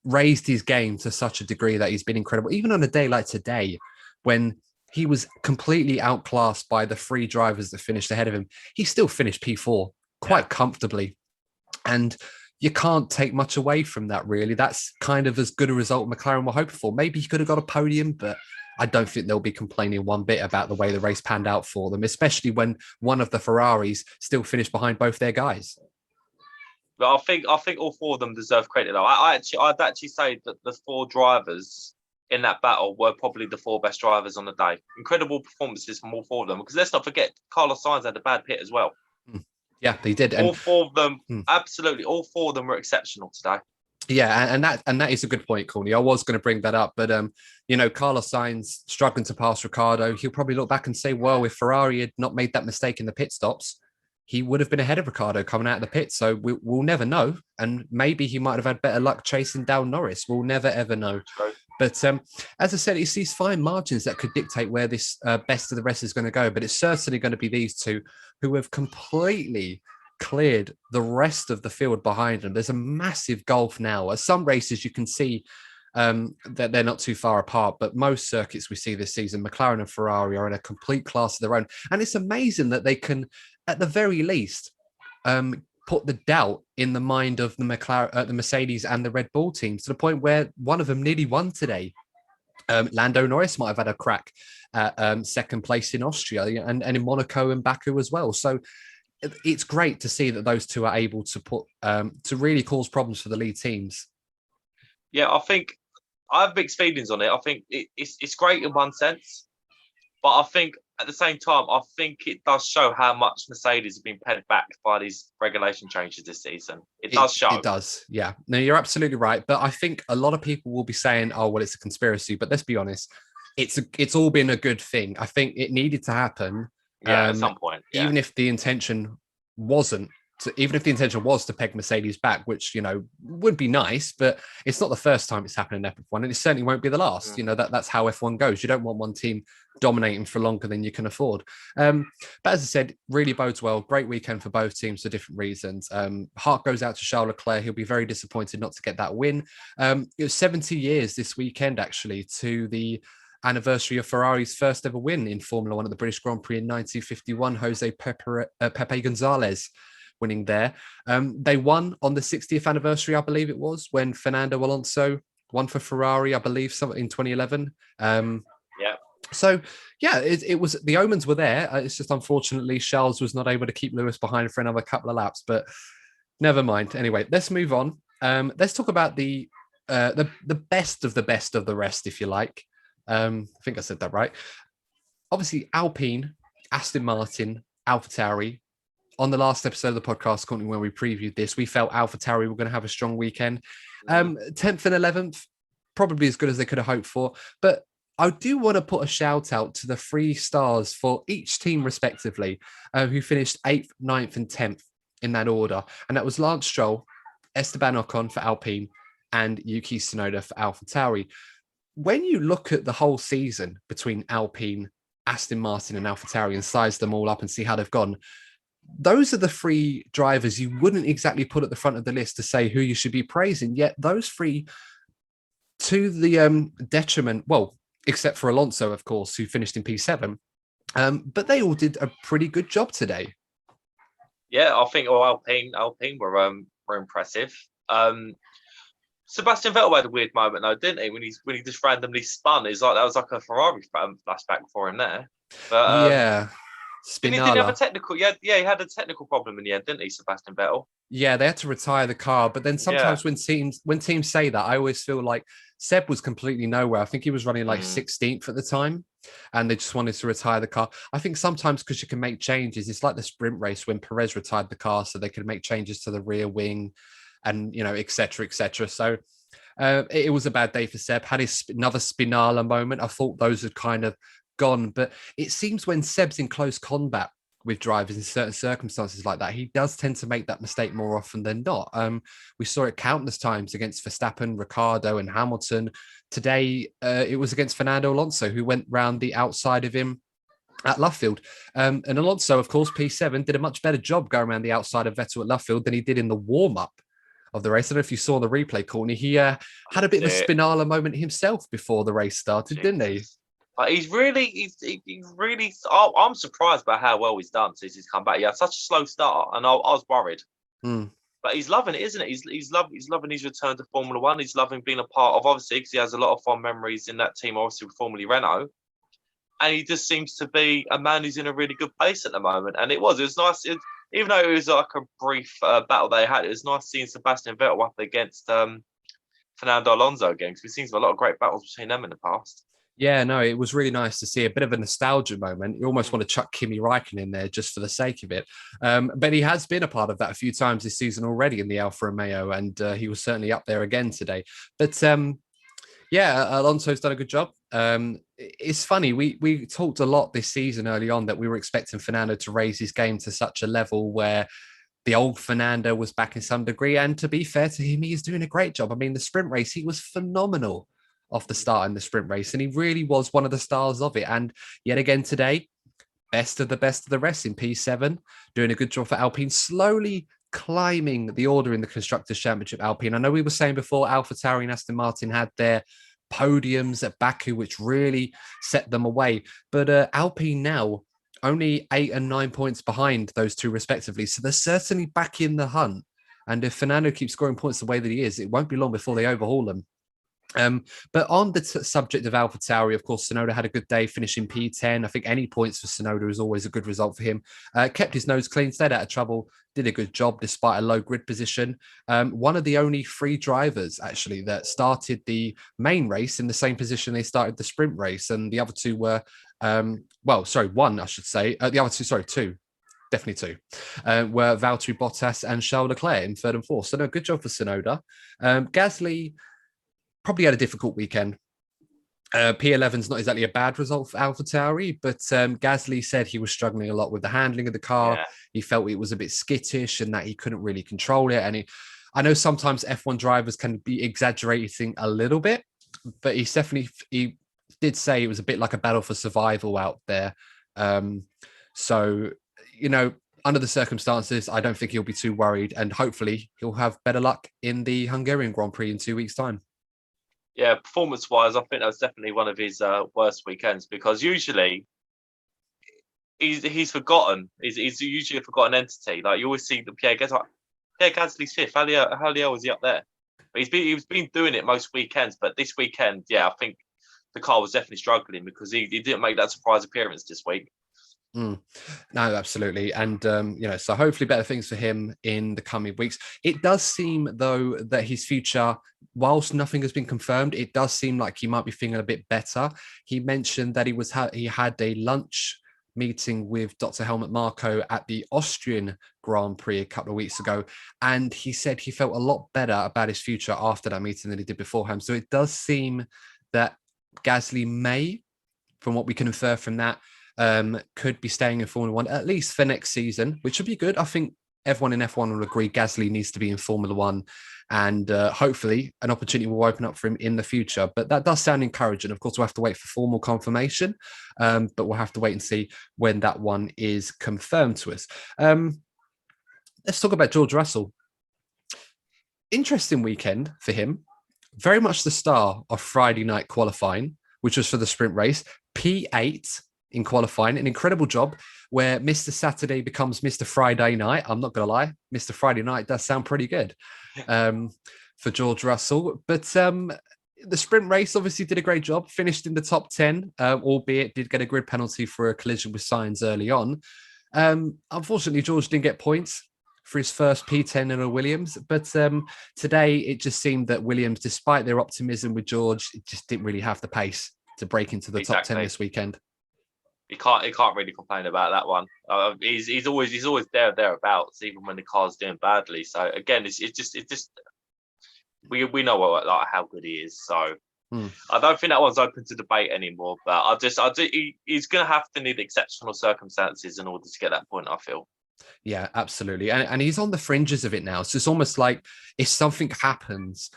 raised his game to such a degree that he's been incredible. Even on a day like today, when he was completely outclassed by the three drivers that finished ahead of him, he still finished P4 quite comfortably. And you can't take much away from that, really. That's kind of as good a result McLaren were hoping for. Maybe he could have got a podium, but I don't think they'll be complaining one bit about the way the race panned out for them, especially when one of the Ferraris still finished behind both their guys. But I think all four of them deserve credit, though. I'd actually say that the four drivers in that battle were probably the four best drivers on the day. Incredible performances from all four of them. Because let's not forget, Carlos Sainz had a bad pit as well. Yeah, they did. All four of them, absolutely, all four of them were exceptional today. Yeah, and that is a good point, Courtney. I was going to bring that up, but Carlos Sainz struggling to pass Ricciardo, he'll probably look back and say, well, if Ferrari had not made that mistake in the pit stops, he would have been ahead of Ricciardo coming out of the pit. So we'll never know. And maybe he might have had better luck chasing down Norris. We'll never, ever know. Right. But as I said, it's these fine margins that could dictate where this best of the rest is going to go. But it's certainly going to be these two who have completely cleared the rest of the field behind them. There's a massive gulf now. At some races, you can see that they're not too far apart, but most circuits we see this season, McLaren and Ferrari are in a complete class of their own. And it's amazing that they can, at the very least, put the doubt in the mind of the the Mercedes and the Red Bull teams, to the point where one of them nearly won today. Lando Norris might have had a crack at second place in Austria and in Monaco and Baku as well. So it's great to see that those two are able to put to really cause problems for the lead teams. Yeah, I think I have mixed feelings on it. I think it's great in one sense, but I think at the same time, I think it does show how much Mercedes have been paid back by these regulation changes this season. It does show. It does, yeah. No, you're absolutely right. But I think a lot of people will be saying, oh, well, it's a conspiracy. But let's be honest, it's all been a good thing. I think it needed to happen. Yeah, at some point. Yeah. Even if the intention wasn't, even if the intention was to peg Mercedes back, which, would be nice, but it's not the first time it's happened in F1, and it certainly won't be the last. That's how F1 goes. You don't want one team dominating for longer than you can afford. But as I said, really bodes well. Great weekend for both teams for different reasons. Heart goes out to Charles Leclerc. He'll be very disappointed not to get that win. It was 70 years this weekend, actually, to the anniversary of Ferrari's first ever win in Formula One at the British Grand Prix in 1951. Jose Pepe Gonzalez winning there. They won on the 60th anniversary, I believe it was, when Fernando Alonso won for Ferrari, I believe, something in 2011. So, yeah, it was, the omens were there. It's just, unfortunately, Charles was not able to keep Lewis behind for another couple of laps, but never mind. Anyway, let's move on. Let's talk about the best of the rest, if you like. I think I said that right. Obviously, Alpine, Aston Martin, AlphaTauri. On the last episode of the podcast, Courtney, when we previewed this, we felt AlphaTauri were going to have a strong weekend. 10th and 11th, probably as good as they could have hoped for. But I do want to put a shout out to the 3 stars for each team respectively, who finished 8th, 9th and 10th in that order. And that was Lance Stroll, Esteban Ocon for Alpine, and Yuki Tsunoda for AlphaTauri. When you look at the whole season between Alpine, Aston Martin and AlphaTauri and size them all up and see how they've gone, those are the 3 drivers you wouldn't exactly put at the front of the list to say who you should be praising. Yet those 3, to the detriment, well, except for Alonso, of course, who finished in P7, but they all did a pretty good job today. Yeah, I think Alpine were impressive. Sebastian Vettel had a weird moment though, didn't he? When he just randomly spun, it's like that was like a Ferrari flashback for him there. But yeah. Didn't he have a technical? Yeah, he had a technical problem in the end, didn't he, Sebastian Vettel? Yeah, they had to retire the car. But then sometimes when teams say that, I always feel like Seb was completely nowhere. I think he was running like 16th at the time, and they just wanted to retire the car. I think sometimes because you can make changes, it's like the sprint race when Perez retired the car, so they could make changes to the rear wing, and et cetera, et cetera. So it was a bad day for Seb. Had another Spinala moment. I thought those had kind of gone, but it seems when Seb's in close combat with drivers in certain circumstances like that. He does tend to make that mistake more often than not. We saw it countless times against Verstappen, Ricciardo, and Hamilton. Today, it was against Fernando Alonso, who went round the outside of him at Luffield. And Alonso, of course, P7, did a much better job going around the outside of Vettel at Luffield than he did in the warm-up of the race. I don't know if you saw the replay, Courtney. He had a bit of a Spinala moment himself before the race started, didn't he? He's really. I'm surprised by how well he's done since he's come back. He had such a slow start, and I was worried. But he's loving it, isn't it? He's loving his return to Formula One. He's loving being a part of, obviously, because he has a lot of fond memories in that team, obviously with Formula Renault. And he just seems to be a man who's in a really good place at the moment. And it was nice. Even though it was like a brief battle they had, it was nice seeing Sebastian Vettel up against Fernando Alonso again, because we've seen a lot of great battles between them in the past. Yeah, no, it was really nice to see a bit of a nostalgia moment. You almost want to chuck Kimi Räikkönen in there just for the sake of it. But he has been a part of that a few times this season already in the Alfa Romeo, and he was certainly up there again today. But yeah, Alonso's done a good job. It's funny, we talked a lot this season early on that we were expecting Fernando to raise his game to such a level where the old Fernando was back in some degree. And to be fair to him, he is doing a great job. I mean, the sprint race, he was phenomenal off the start in the sprint race, and he really was one of the stars of it. And yet again today, best of the rest in P7, doing a good job for Alpine, slowly climbing the order in the Constructors' Championship. Alpine, I know we were saying before, AlphaTauri and Aston Martin had their podiums at Baku, which really set them away. But Alpine now only 8 and 9 points behind those two respectively. So they're certainly back in the hunt. And if Fernando keeps scoring points the way that he is, it won't be long before they overhaul them. But on the subject of AlphaTauri, of course, Tsunoda had a good day, finishing P10. I think any points for Tsunoda is always a good result for him. Kept his nose clean, stayed out of trouble, did a good job despite a low grid position. One of the only 3 drivers, actually, that started the main race in the same position they started the sprint race. And the other 2 were, one, I should say. The other 2, 2. Definitely 2, were Valtteri Bottas and Charles Leclerc in 3rd and 4th. So no, good job for Tsunoda. Gasly probably had a difficult weekend. P11's not exactly a bad result for AlphaTauri, but Gasly said he was struggling a lot with the handling of the car. Yeah. He felt it was a bit skittish and that he couldn't really control it. And I know sometimes F1 drivers can be exaggerating a little bit, but he did say it was a bit like a battle for survival out there. So, under the circumstances, I don't think he'll be too worried, and hopefully he'll have better luck in the Hungarian Grand Prix in 2 weeks' time. Yeah, performance-wise, I think that was definitely one of his worst weekends, because usually he's forgotten. He's usually a forgotten entity. Like, you always see the Pierre Gasly's 5th. How the hell was he up there? But he's been doing it most weekends. But this weekend, yeah, I think the car was definitely struggling because he didn't make that surprise appearance this week. No, absolutely. And, so hopefully better things for him in the coming weeks. It does seem, though, that his future, whilst nothing has been confirmed, it does seem like he might be feeling a bit better. He mentioned that he had a lunch meeting with Dr. Helmut Marko at the Austrian Grand Prix a couple of weeks ago. And he said he felt a lot better about his future after that meeting than he did beforehand. So it does seem that Gasly may, from what we can infer from that, could be staying in Formula One, at least for next season, which would be good. I think everyone in F1 will agree Gasly needs to be in Formula One, and hopefully an opportunity will open up for him in the future. But that does sound encouraging. Of course, we'll have to wait for formal confirmation, but we'll have to wait and see when that one is confirmed to us. Let's talk about George Russell. Interesting weekend for him. Very much the star of Friday night qualifying, which was for the sprint race. P8 in qualifying, an incredible job where Mr. Saturday becomes Mr. Friday night. I'm not going to lie, Mr. Friday night does sound pretty good for George Russell. But the sprint race obviously did a great job, finished in the top 10, albeit did get a grid penalty for a collision with Sainz early on. Unfortunately, George didn't get points for his first P10 in a Williams. But today, it just seemed that Williams, despite their optimism with George, it just didn't really have the pace to break into the top 10 this weekend. He can't really complain about that one. He's always thereabouts, even when the car's doing badly. So again, it's just we know how good he is. So I don't think that one's open to debate anymore. But he's going to have to need exceptional circumstances in order to get that point, I feel. Yeah, absolutely. And he's on the fringes of it now. So it's almost like if something happens,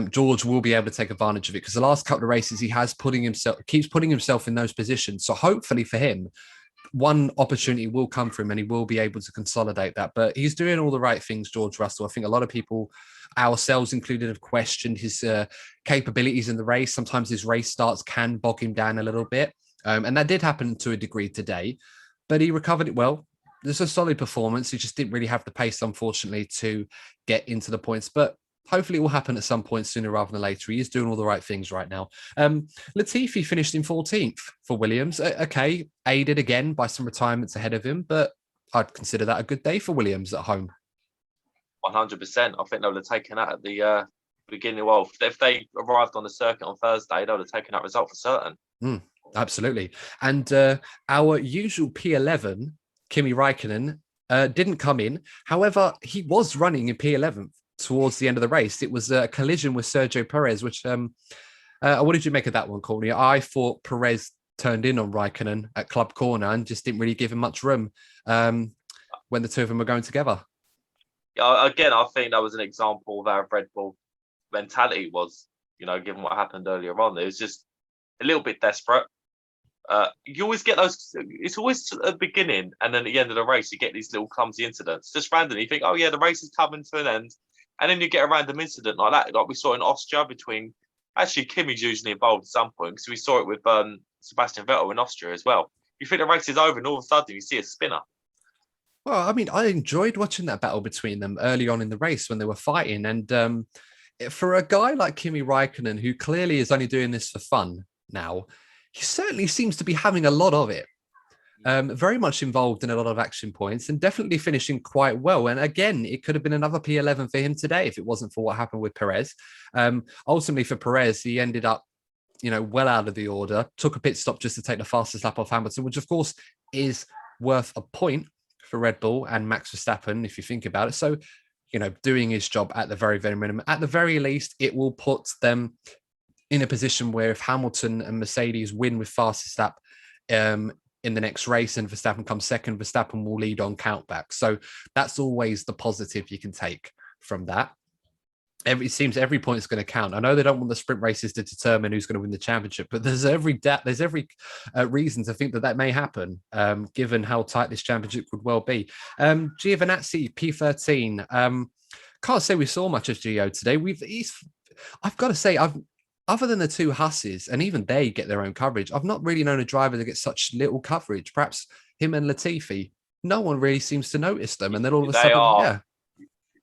George will be able to take advantage of it, because the last couple of races he has keeps putting himself in those positions. So hopefully for him, one opportunity will come for him and he will be able to consolidate that. But he's doing all the right things, George Russell. I think a lot of people, ourselves included, have questioned his capabilities in the race. Sometimes his race starts can bog him down a little bit. And that did happen to a degree today, but he recovered it well. There's a solid performance. He just didn't really have the pace, unfortunately, to get into the points. But hopefully it will happen at some point sooner rather than later. He is doing all the right things right now. Latifi finished in 14th for Williams. Okay, aided again by some retirements ahead of him, but I'd consider that a good day for Williams at home. 100%. I think they would have taken that at the beginning. Well, if they arrived on the circuit on Thursday, they would have taken that result for certain. Absolutely. And our usual P11, Kimi Räikkönen, didn't come in. However, he was running in P11 towards the end of the race. It was a collision with Sergio Perez, which what did you make of that one, Courtney? I thought Perez turned in on Räikkönen at Club Corner and just didn't really give him much room when the two of them were going together. Yeah, again, I think that was an example of how Red Bull mentality was, given what happened earlier on. It was just a little bit desperate. You always get those, it's always at the beginning and then at the end of the race, you get these little clumsy incidents. Just randomly, you think, oh yeah, the race is coming to an end. And then you get a random incident like that, like we saw in Austria actually Kimi's usually involved at some point, because we saw it with Sebastian Vettel in Austria as well. You think the race is over and all of a sudden you see a spinner. Well, I mean, I enjoyed watching that battle between them early on in the race when they were fighting. And for a guy like Kimi Räikkönen, who clearly is only doing this for fun now, he certainly seems to be having a lot of it. Very much involved in a lot of action points and definitely finishing quite well. And again, it could have been another P11 for him today if it wasn't for what happened with Perez. Ultimately for Perez, he ended up, well out of the order, took a pit stop just to take the fastest lap off Hamilton, which of course is worth a point for Red Bull and Max Verstappen, if you think about it. So, doing his job at the very, very minimum. At the very least, it will put them in a position where if Hamilton and Mercedes win with fastest lap in the next race and Verstappen comes second, Verstappen will lead on countback. So that's always the positive you can take from that. It seems every point is going to count. I know they don't want the sprint races to determine who's going to win the championship, but there's every reason to think that may happen, given how tight this championship could well be. Giovinazzi, P13. Can't say we saw much of Gio today. I've got to say, other than the two Hasses, and even they get their own coverage, I've not really known a driver that gets such little coverage. Perhaps him and Latifi. No one really seems to notice them, and then all of a sudden, yeah.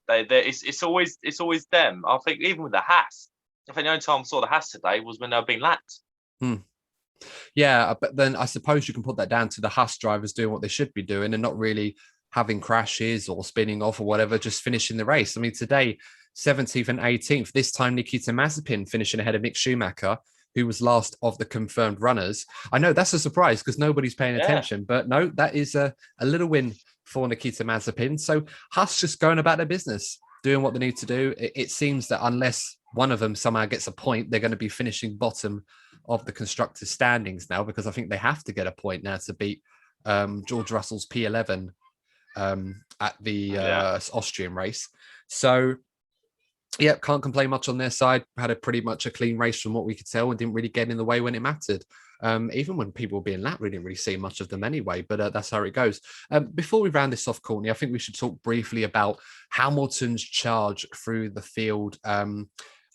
It's always them. I think even with the Haas, I think the only time I saw the Haas today was when they were being lapped. Yeah, but then I suppose you can put that down to the Haas drivers doing what they should be doing and not really having crashes or spinning off or whatever, just finishing the race. I mean, today, 17th and 18th, this time Nikita Mazepin finishing ahead of Mick Schumacher, who was last of the confirmed runners. I know that's a surprise because nobody's paying attention, but no, that is a little win for Nikita Mazepin. So Haas just going about their business, doing what they need to do. It seems that unless one of them somehow gets a point, they're going to be finishing bottom of the constructors' standings now, because I think they have to get a point now to beat George Russell's P11 at the Austrian race. So, yeah, can't complain much on their side. Had a pretty much a clean race from what we could tell and didn't really get in the way when it mattered. Even when people were being lapped, we didn't really see much of them anyway, but that's how it goes. Before we round this off, Courtney, I think we should talk briefly about Hamilton's charge through the field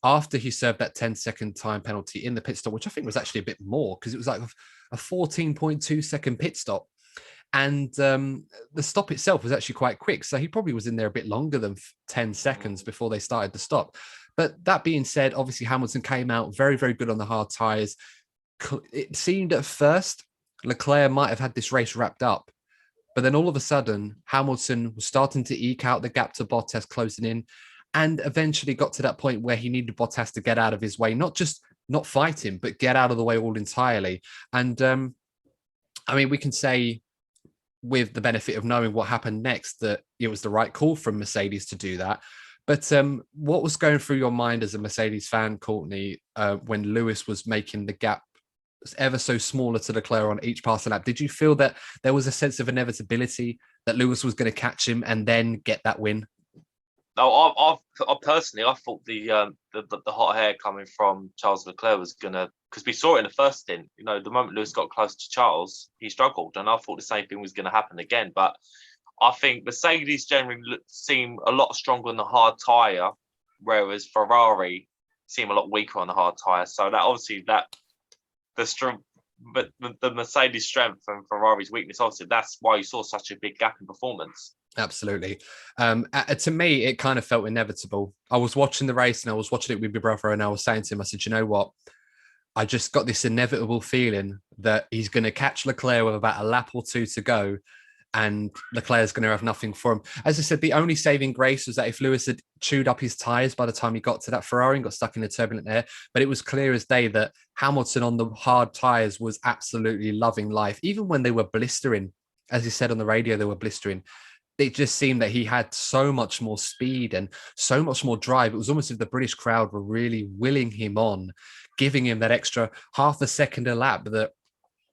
after he served that 10-second time penalty in the pit stop, which I think was actually a bit more because it was like a 14.2 second pit stop. And the stop itself was actually quite quick. So he probably was in there a bit longer than 10 seconds before they started the stop. But that being said, obviously Hamilton came out very, very good on the hard tyres. It seemed at first Leclerc might have had this race wrapped up. But then all of a sudden, Hamilton was starting to eke out the gap to Bottas closing in, and eventually got to that point where he needed Bottas to get out of his way, not fight him, but get out of the way all entirely. And I mean, we can say, with the benefit of knowing what happened next, that it was the right call from Mercedes to do that. But what was going through your mind as a Mercedes fan, Courtney, when Lewis was making the gap ever so smaller to Leclerc on each passing lap? Did you feel that there was a sense of inevitability that Lewis was going to catch him and then get that win? No, I personally, I thought the hot air coming from Charles Leclerc was gonna, because we saw it in the first stint. You know, the moment Lewis got close to Charles, he struggled, and I thought the same thing was going to happen again. But I think Mercedes generally seem a lot stronger on the hard tyre, whereas Ferrari seem a lot weaker on the hard tyre. So that obviously the strength, but the Mercedes strength and Ferrari's weakness, obviously that's why you saw such a big gap in performance. Absolutely. To me, it kind of felt inevitable. I was watching the race and I was watching it with my brother, and I was saying to him, I said, you know what? I just got this inevitable feeling that he's going to catch Leclerc with about a lap or two to go, and Leclerc's going to have nothing for him. As I said, the only saving grace was that if Lewis had chewed up his tyres by the time he got to that Ferrari and got stuck in the turbulent air, but it was clear as day that Hamilton on the hard tyres was absolutely loving life. Even when they were blistering, as he said on the radio, they were blistering. It just seemed that he had so much more speed and so much more drive. It was almost as if the British crowd were really willing him on, giving him that extra half a second a lap. That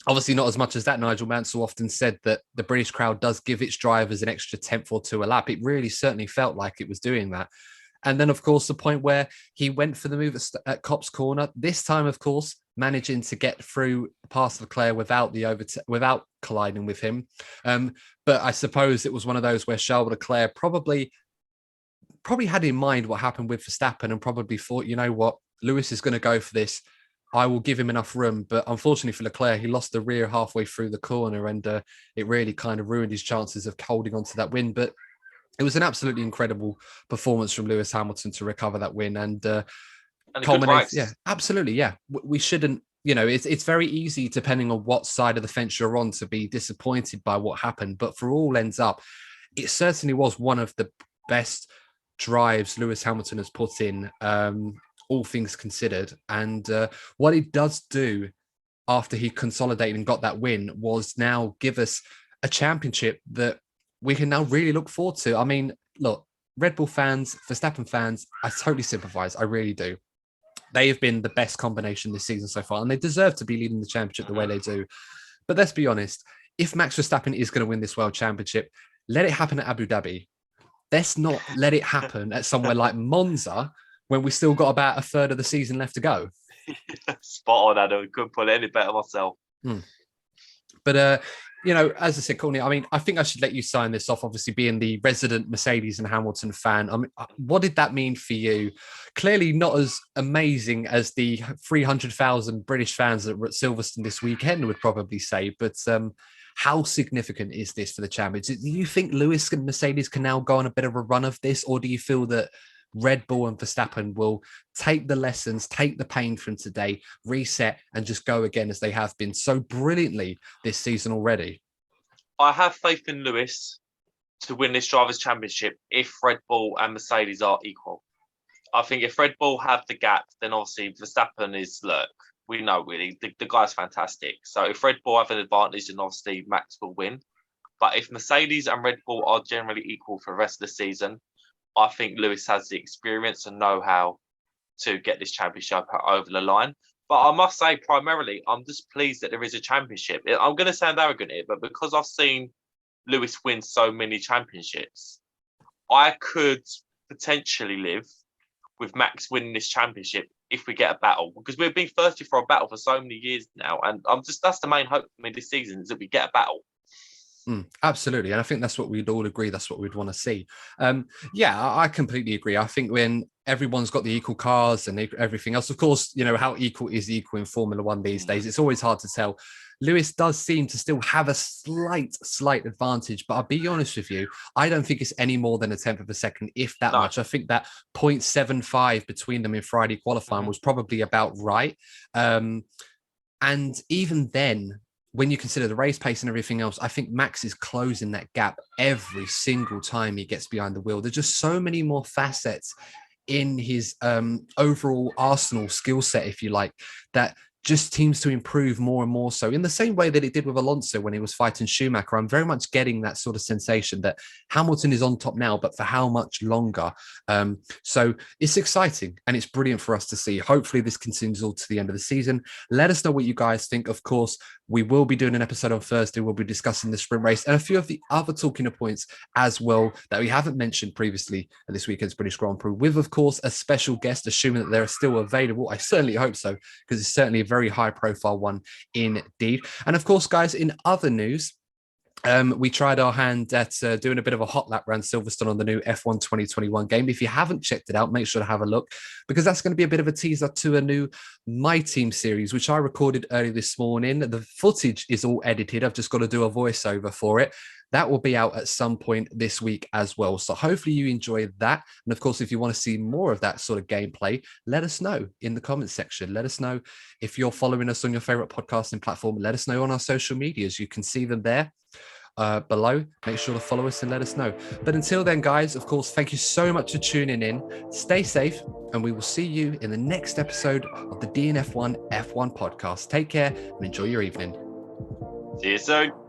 obviously not as much as that. Nigel Mansell often said that the British crowd does give its drivers an extra tenth or two a lap. It really certainly felt like it was doing that. And then, of course, the point where he went for the move at Copse Corner, this time, of course, managing to get through past Leclerc without colliding with him. But I suppose it was one of those where Charles Leclerc probably had in mind what happened with Verstappen and probably thought, you know what, Lewis is going to go for this. I will give him enough room. But unfortunately for Leclerc, he lost the rear halfway through the corner, and it really kind of ruined his chances of holding on to that win. But it was an absolutely incredible performance from Lewis Hamilton to recover that win and culminate. Yeah, absolutely. Yeah, we shouldn't. You know, it's very easy, depending on what side of the fence you're on, to be disappointed by what happened. But for all ends up, it certainly was one of the best drives Lewis Hamilton has put in, all things considered. And what he does do after he consolidated and got that win was now give us a championship that we can now really look forward to. I mean, look, Red Bull fans, Verstappen fans, I totally sympathize. I really do. They have been the best combination this season so far, and they deserve to be leading the championship the way they do. But let's be honest, if Max Verstappen is going to win this world championship, let it happen at Abu Dhabi. Let's not let it happen at somewhere like Monza when we still got about a third of the season left to go. Spot on, Adam. Couldn't put it any better myself. But, you know, as I said, Courtney, I mean, I think I should let you sign this off, obviously being the resident Mercedes and Hamilton fan. I mean, what did that mean for you? Clearly not as amazing as the 300,000 British fans that were at Silverstone this weekend would probably say, but how significant is this for the champions? Do you think Lewis and Mercedes can now go on a bit of a run of this, or do you feel that Red Bull and Verstappen will take the lessons, take the pain from today, reset, and just go again as they have been so brilliantly this season already? I have faith in Lewis to win this Drivers' Championship if Red Bull and Mercedes are equal. I think if Red Bull have the gap, then obviously Verstappen is, look, we know really, the guy's fantastic. So if Red Bull have an advantage, then obviously Max will win. But if Mercedes and Red Bull are generally equal for the rest of the season, I think Lewis has the experience and know-how to get this championship over the line. But I must say, primarily, I'm just pleased that there is a championship. I'm going to sound arrogant here, but because I've seen Lewis win so many championships, I could potentially live with Max winning this championship if we get a battle. Because we've been thirsty for a battle for so many years now. And that's the main hope for me this season, is that we get a battle. Absolutely. And I think that's what we'd all agree. That's what we'd want to see. Yeah, I completely agree. I think when everyone's got the equal cars and everything else, of course, you know, how equal is equal in Formula One these days? It's always hard to tell. Lewis does seem to still have a slight advantage, but I'll be honest with you, I don't think it's any more than a tenth of a second, if that much. I think that 0.75 between them in Friday qualifying was probably about right. And even then, when you consider the race pace and everything else, I think Max is closing that gap every single time he gets behind the wheel. There's just so many more facets in his overall Arsenal skill set, if you like, that just seems to improve more and more so in the same way that it did with Alonso when he was fighting Schumacher. I'm very much getting that sort of sensation that Hamilton is on top now, but for how much longer? So it's exciting and it's brilliant for us to see. Hopefully this continues all to the end of the season. Let us know what you guys think. Of course, we will be doing an episode on Thursday. We'll be discussing the sprint race and a few of the other talking points as well that we haven't mentioned previously at this weekend's British Grand Prix with, of course, a special guest, assuming that they're still available. I certainly hope so, because it's certainly a very high profile one indeed. And of course, guys, in other news, we tried our hand at doing a bit of a hot lap around Silverstone on the new F1 2021 game. If you haven't checked it out, make sure to have a look, because that's going to be a bit of a teaser to a new My Team series, which I recorded early this morning. The footage is all edited. I've just got to do a voiceover for it. That will be out at some point this week as well. So hopefully you enjoy that. And of course, if you want to see more of that sort of gameplay, let us know in the comments section. Let us know if you're following us on your favorite podcasting platform. Let us know on our social medias. You can see them there below. Make sure to follow us and let us know. But until then, guys, of course, thank you so much for tuning in. Stay safe, and we will see you in the next episode of the DNF1 F1 podcast. Take care and enjoy your evening. See you soon.